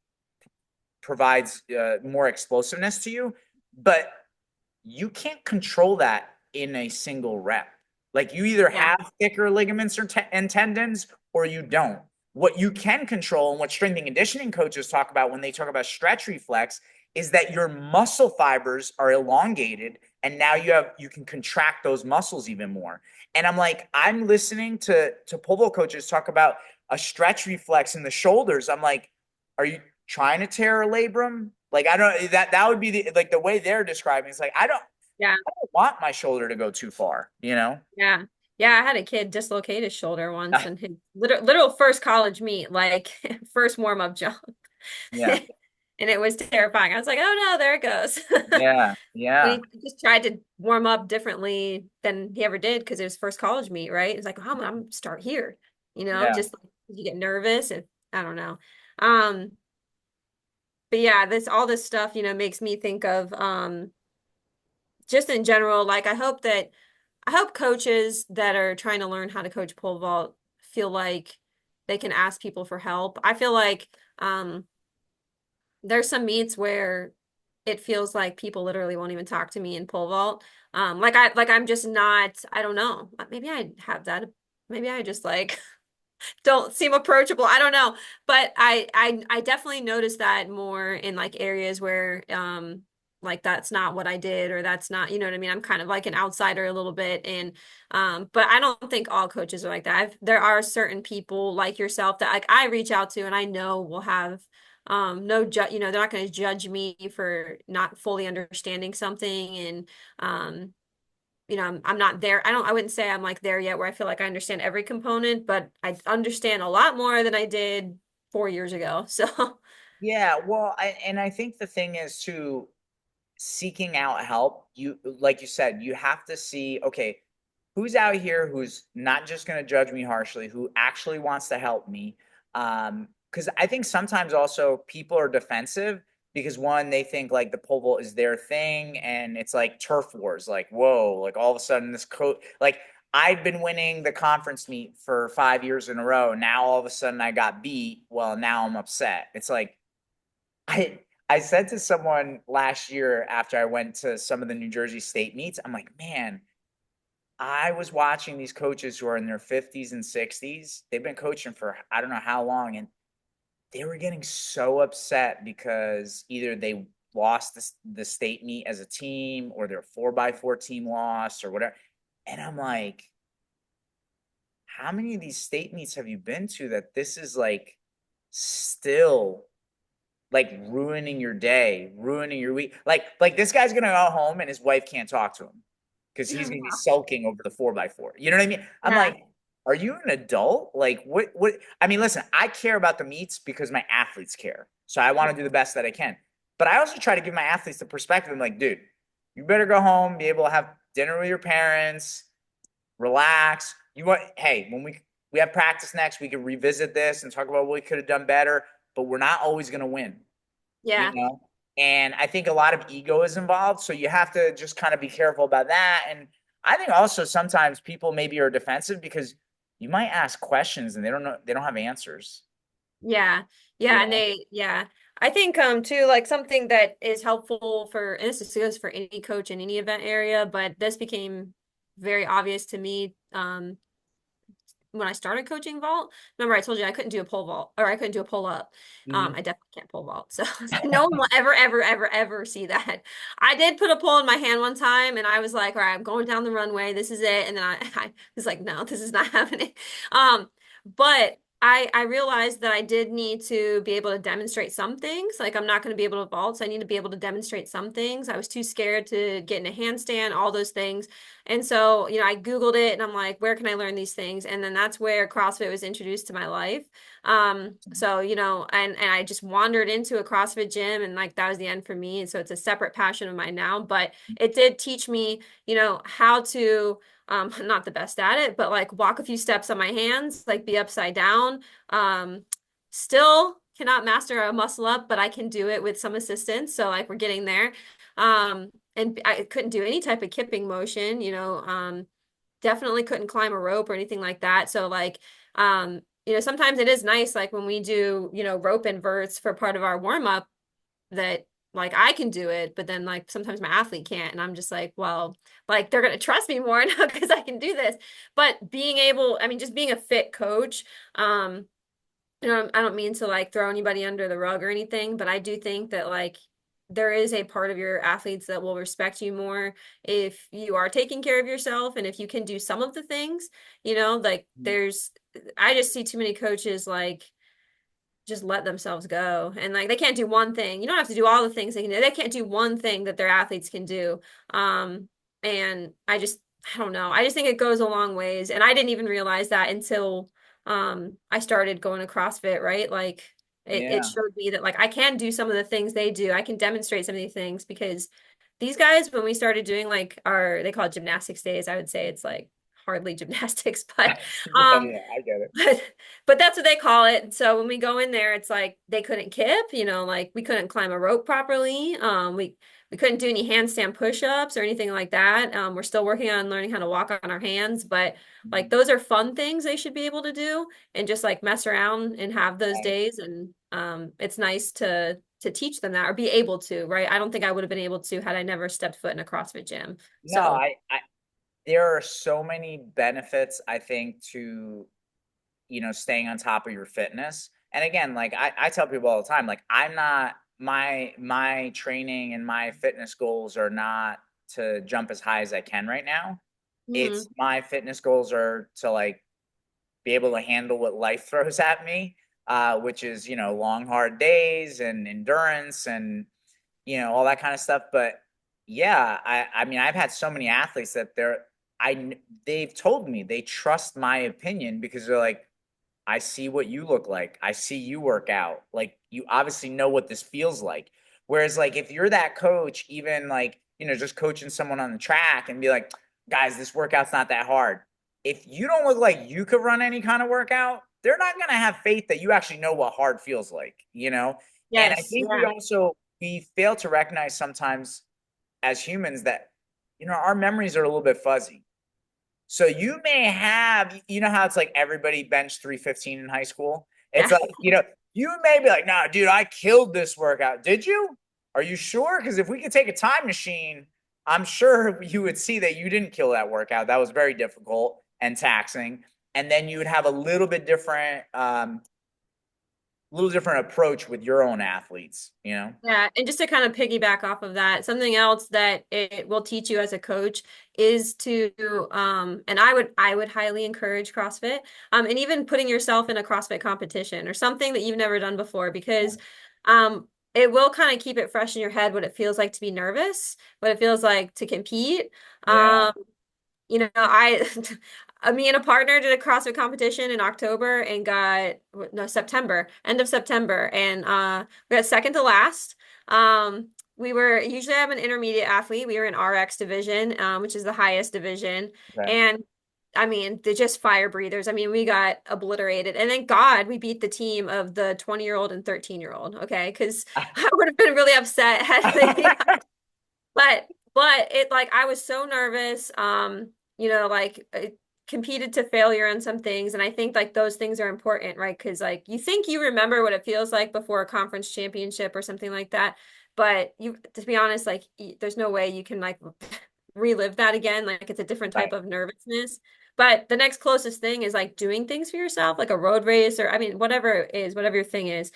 S1: provides more explosiveness to you, but you can't control that in a single rep. Like you either
S2: Yeah.
S1: have thicker ligaments and tendons or you don't. What you can control and what strength and conditioning coaches talk about when they talk about stretch reflex is that your muscle fibers are elongated and now you can contract those muscles even more. And I'm like, I'm listening to pole vault coaches talk about a stretch reflex in the shoulders. I'm like, are you trying to tear a labrum? Like I don't that would be the way they're describing. It's like
S2: Yeah.
S1: I don't want my shoulder to go too far.
S2: Yeah. Yeah. I had a kid dislocate his shoulder once in his literal first college meet, like first warm-up jump.
S1: Yeah.
S2: And it was terrifying. I was like, oh no, there it goes.
S1: Yeah.
S2: And
S1: Yeah.
S2: he just tried to warm up differently than he ever did because it was first college meet, right? It's like, oh, I'm gonna start here,
S1: Yeah.
S2: just like, you get nervous and I don't know. Um, but yeah, this all this stuff, makes me think of just in general, like I hope coaches that are trying to learn how to coach pole vault feel like they can ask people for help. I feel like there's some meets where it feels like people literally won't even talk to me in pole vault. I'm just not, I don't know. Maybe I have that. Maybe I just like don't seem approachable. I don't know. But I definitely noticed that more in like areas where like that's not what I did, or that's not, you know what I mean? I'm kind of like an outsider a little bit. And but I don't think all coaches are like that. There are certain people like yourself that like I reach out to and I know will have no you know, they're not going to judge me for not fully understanding something. And you know, I'm not there. I wouldn't say I'm like there yet where I feel like I understand every component, but I understand a lot more than I did 4 years ago. So
S1: Yeah, well, and I think the thing is too, seeking out help, you like you said, you have to see, okay, who's out here who's not just going to judge me harshly, who actually wants to help me. Because I think sometimes also people are defensive because one, they think like the pole vault is their thing, and it's like turf wars, like whoa, like all of a sudden this coach, like I'd been winning the conference meet for 5 years in a row. Now all of a sudden I got beat. Well, now I'm upset. It's like I said to someone last year after I went to some of the New Jersey State meets, I'm like, man, I was watching these coaches who are in their 50s and 60s. They've been coaching for I don't know how long, and they were getting so upset because either they lost the state meet as a team, or their 4x4 team lost, or whatever. And I'm like, how many of these state meets have you been to that this is like still like ruining your day, ruining your week? Like this guy's gonna go home and his wife can't talk to him because he's gonna be sulking over the 4x4. You know what I mean? I'm
S2: yeah,
S1: like, are you an adult? Like what I mean, listen, I care about the meets because my athletes care. So I want to do the best that I can. But I also try to give my athletes the perspective. I'm like, dude, you better go home, be able to have dinner with your parents, relax. You want, hey, when we have practice next, we can revisit this and talk about what we could have done better, but we're not always gonna win, you
S2: yeah,
S1: know? And I think a lot of ego is involved. So you have to just kind of be careful about that. And I think also sometimes people maybe are defensive because you might ask questions and they don't know, they don't have answers,
S2: yeah,
S1: you
S2: yeah. And
S1: know?
S2: yeah, I think too, like something that is helpful for, and this goes for any coach in any event area, but this became very obvious to me when I started coaching vault. Remember, I told you I couldn't do a pole vault, or I couldn't do a pull up.
S1: Mhm.
S2: I definitely can't pole vault. So no one will ever, ever, ever, ever see that. I did put a pole in my hand one time and I was like, all right, I'm going down the runway. This is it. And then I was like, no, this is not happening. But I realized that I did need to be able to demonstrate some things. Like I'm not going to be able to vault, so I need to be able to demonstrate some things. I was too scared to get in a handstand, all those things. And so, you know, I Googled it and I'm like, where can I learn these things? And then that's where CrossFit was introduced to my life. So, you know, and I just wandered into a CrossFit gym and like that was the end for me. And so it's a separate passion of mine now, but it did teach me, you know, how to not the best at it, but like walk a few steps on my hands, like be upside down. Still cannot master a muscle up, but I can do it with some assistance. So like we're getting there. And I couldn't do any type of kipping motion, you know, definitely couldn't climb a rope or anything like that. So like, you know, sometimes it is nice, like when we do, you know, rope inverts for part of our warm up that like I can do it, but then like sometimes my athlete can't. And I'm just like, well, like they're gonna trust me more now because I can do this. But being able, I mean, just being a fit coach, you know, I don't mean to like throw anybody under the rug or anything, but I do think that like there is a part of your athletes that will respect you more if you are taking care of yourself and if you can do some of the things, you know, like I just see too many coaches like just let themselves go and like they can't do one thing. You don't have to do all the things they can do. They can't do one thing that their athletes can do. Um, and I don't know. I just think it goes a long ways. And I didn't even realize that until I started going to CrossFit, right? Like it
S1: Yeah.
S2: showed me that like I can do some of the things they do. I can demonstrate some of these things because these guys, when we started doing like they call it gymnastics days, I would say it's like hardly gymnastics, but
S1: Yeah,
S2: um
S1: yeah, I get it.
S2: but that's what they call it. So when we go in there, it's like they couldn't kip, you know, like we couldn't climb a rope properly. We couldn't do any handstand push-ups or anything like that. We're still working on learning how to walk on our hands, but like those are fun things they should be able to do and just like mess around and have those
S1: Right.
S2: days. And it's nice to to teach them that or be able to, right? I don't think I would have been able to had I never stepped foot in a CrossFit gym.
S1: No,
S2: So,
S1: there are so many benefits, I think, to, staying on top of your fitness. And again, like I tell people all the time, like I'm not my training and my fitness goals are not to jump as high as I can right now. It's
S2: mhm.
S1: my fitness goals are to like be able to handle what life throws at me, which is, long, hard days and endurance and, all that kind of stuff. But yeah, I mean, I've had so many athletes that they've told me they trust my opinion because they're like, I see what you look like. I see you work out. Like, you obviously know what this feels like. Whereas, like, if you're that coach, even like, just coaching someone on the track and be like, guys, this workout's not that hard. If you don't look like you could run any kind of workout, they're not going to have faith that you actually know what hard feels like? And I
S2: Yes,
S1: think
S2: yeah.
S1: we fail to recognize sometimes as humans that, our memories are a little bit fuzzy. So you may have, how it's like everybody benched 315 in high school? It's
S2: Yeah.
S1: like, you may be like, nah, dude, I killed this workout. Did you? Are you sure? Because if we could take a time machine, I'm sure you would see that you didn't kill that workout. That was very difficult and taxing. And then you would have a little different approach with your own athletes.
S2: Yeah, and just to kind of piggyback off of that, something else that it will teach you as a coach is to and I would highly encourage CrossFit. And even putting yourself in a CrossFit competition or something that you've never done before because it will kind of keep it fresh in your head what it feels like to be nervous, what it feels like to compete.
S1: Yeah.
S2: Um I me and a partner did a CrossFit competition in October and got no September, end of September, and we got second to last. We were usually I'm an intermediate athlete. We were in RX division, which is the highest division,
S1: Okay.
S2: and I mean they're just fire breathers. I mean we got obliterated, and thank God we beat the team of the 20-year-old and 13-year-old. Okay, because I would have been really upset had they but it like I was so nervous, like I competed to failure on some things, and I think like those things are important, right? Because like you think you remember what it feels like before a conference championship or something like that, but you, to be honest, like there's no way you can like relive that again. Like it's a different type
S1: Right.
S2: of nervousness. But the next closest thing is like doing things for yourself, like a road race, or I mean, whatever it is, whatever your thing is.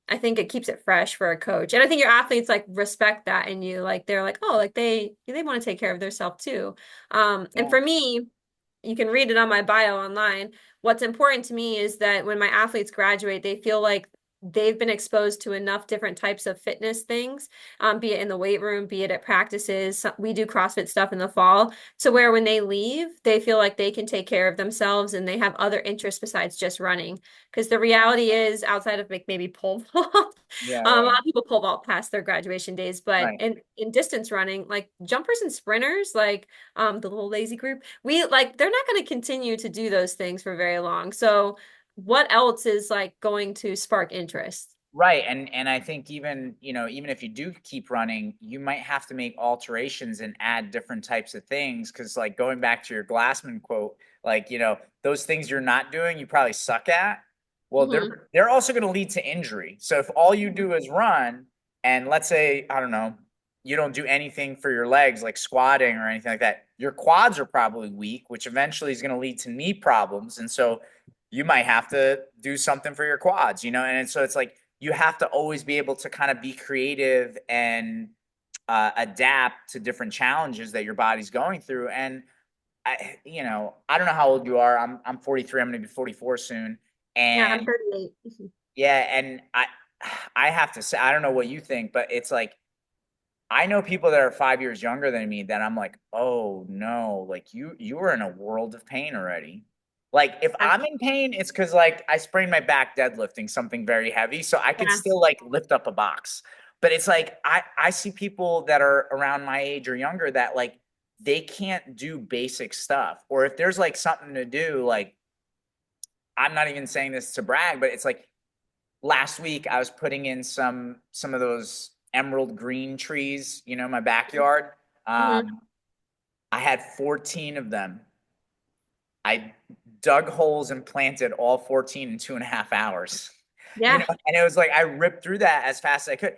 S2: I think it keeps it fresh for a coach. And I think your athletes like respect that in you. Like they're like, oh, like they want to take care of themselves too. And
S1: Yeah.
S2: for me, you can read it on my bio online. What's important to me is that when my athletes graduate, they feel like they've been exposed to enough different types of fitness things, be it in the weight room, be it at practices. We do CrossFit stuff in the fall, to where when they leave, they feel like they can take care of themselves and they have other interests besides just running. Because the reality is, outside of like maybe pole vault,
S1: Yeah.
S2: a
S1: Yeah.
S2: lot of people pole vault past their graduation days, but
S1: Right.
S2: in distance running, like jumpers and sprinters, like the little lazy group, we like they're not going to continue to do those things for very long. So what else is like going to spark interest?
S1: Right. And I think even if you do keep running, you might have to make alterations and add different types of things. Cause like going back to your Glassman quote, like, those things you're not doing, you probably suck at. Well,
S2: Hmm.
S1: they're also going to lead to injury. So if all you do is run, and let's say, I don't know, you don't do anything for your legs, like squatting or anything like that, your quads are probably weak, which eventually is going to lead to knee problems. And so you might have to do something for your quads. And so it's like you have to always be able to kind of be creative and adapt to different challenges that your body's going through. And I don't know how old you are. I'm 43. I'm going to be 44 soon.
S2: Yeah,
S1: And
S2: I'm 38.
S1: yeah, and I have to say, I don't know what you think, but it's like I know people that are 5 years younger than me that I'm like, oh no, like you are in a world of pain already. Like if
S2: Yeah,
S1: I'm in pain, it's because like I sprained my back deadlifting something very heavy, so I could
S2: yeah,
S1: still like lift up a box. But it's like I see people that are around my age or younger that like they can't do basic stuff. Or if there's like something to do, like I'm not even saying this to brag, but it's like last week I was putting in some of those emerald green trees, in my backyard.
S2: hmm,
S1: I had 14 of them. I dug holes and planted all 14 in 2.5 hours.
S2: Yeah.
S1: and it was like I ripped through that as fast as I could.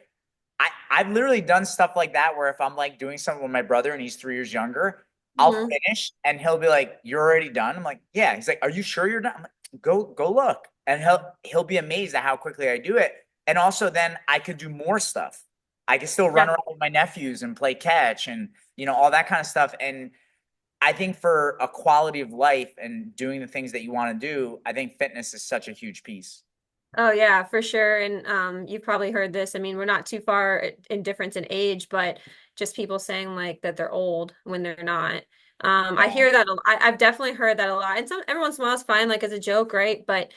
S1: I've literally done stuff like that where if I'm like doing something with my brother and he's 3 years younger, I'll
S2: Hmm.
S1: finish and he'll be like, "You're already done?" I'm like, "Yeah." He's like, "Are you sure you're done?" I'm like, Go look. And he'll be amazed at how quickly I do it. And also then I could do more stuff. I can still run
S2: Yeah.
S1: around with my nephews and play catch and all that kind of stuff. And I think for a quality of life and doing the things that you want to do, I think fitness is such a huge piece.
S2: Oh yeah, for sure. And you've probably heard this. I mean, we're not too far in difference in age, but just people saying like that they're old when they're not. I
S1: Yeah.
S2: hear that I've definitely heard that a lot. And some every once in a while it's fine, like as a joke, right? But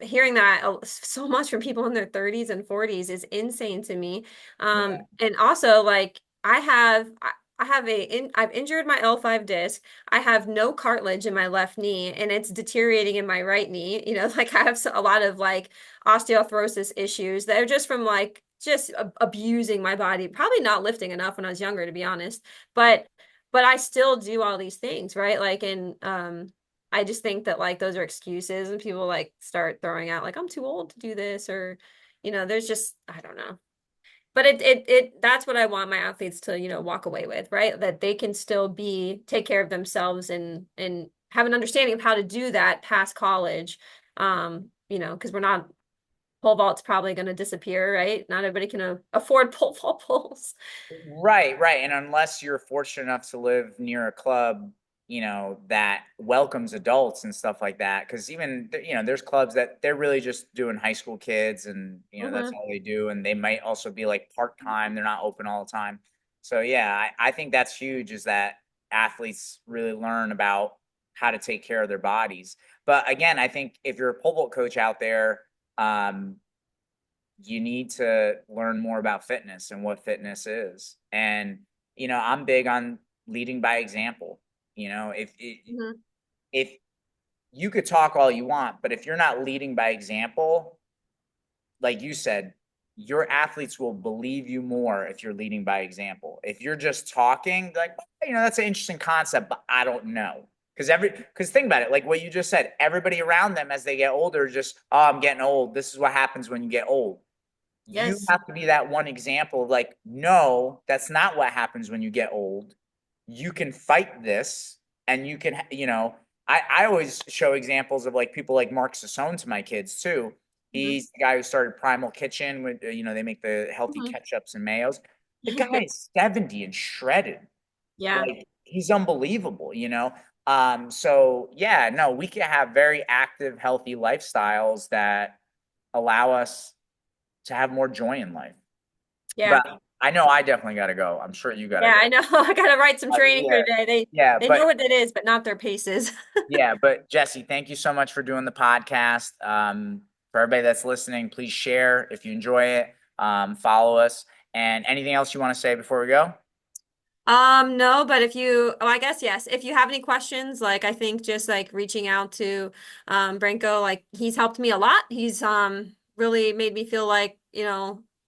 S2: hearing that so much from people in their 30s and 40s is insane to me.
S1: Yeah.
S2: And also like I have I've injured my L5 disc. I have no cartilage in my left knee and it's deteriorating in my right knee. You know, like I have a lot of like osteoarthritis issues that are just from like just abusing my body, probably not lifting enough when I was younger, to be honest. But I still do all these things, right? Like and I just think that like those are excuses and people like start throwing out like I'm too old to do this or there's just I don't know. But it that's what I want my athletes to, walk away with, right? That they can still take care of themselves and have an understanding of how to do that past college. Because we're not pole vault's probably going to disappear, right? Not everybody can afford pole vault poles.
S1: Right, right. And unless you're fortunate enough to live near a club, that welcomes adults and stuff like that. Cause even, there's clubs that they're really just doing high school kids and, that's
S2: Hmm.
S1: all they do. And they might also be like part-time. They're not open all the time. So yeah, I think that's huge is that athletes really learn about how to take care of their bodies. But again, I think if you're a pole vault coach out there, um, you need to learn more about fitness and what fitness is. And, I'm big on leading by example.
S2: Hmm.
S1: If you could talk all you want, but if you're not leading by example, like you said, your athletes will believe you more if you're leading by example. If you're just talking, like, that's an interesting concept, but I don't know. Because think about it, like what you just said, everybody around them as they get older, just, oh, I'm getting old. This is what happens when you get old. You
S2: Yes.
S1: have to be that one example of like, no, that's not what happens when you get old. You can fight this and you can, I always show examples of like people like Mark Sassone to my kids too.
S2: Hmm.
S1: He's the guy who started Primal Kitchen with, they make the healthy
S2: Hmm.
S1: ketchups and mayos. The guy is 70 and shredded.
S2: Yeah.
S1: Like he's unbelievable. So yeah, no, we can have very active, healthy lifestyles that allow us to have more joy in life.
S2: Yeah.
S1: But I know I definitely got to go. I'm sure you got to
S2: Yeah,
S1: go.
S2: I know. I gotta write some training for
S1: Yeah,
S2: today.
S1: yeah,
S2: They know
S1: but
S2: what it is, but not their paces.
S1: yeah, but Jessi, thank you so much for doing the podcast. For everybody that's listening, please share if you enjoy it. Follow us. And anything else you want to say before we go?
S2: No, but I guess yes. If you have any questions, like I think just like reaching out to Branko, like he's helped me a lot. He's really made me feel like,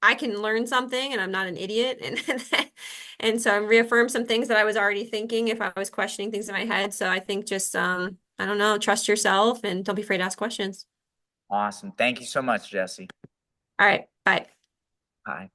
S2: I can learn something and I'm not an idiot and so I reaffirmed some things that I was already thinking if I was questioning things in my head. So I think just I don't know, trust yourself and don't be afraid to ask questions.
S1: Awesome. Thank you so much, Jessi.
S2: All right, bye.
S1: Bye.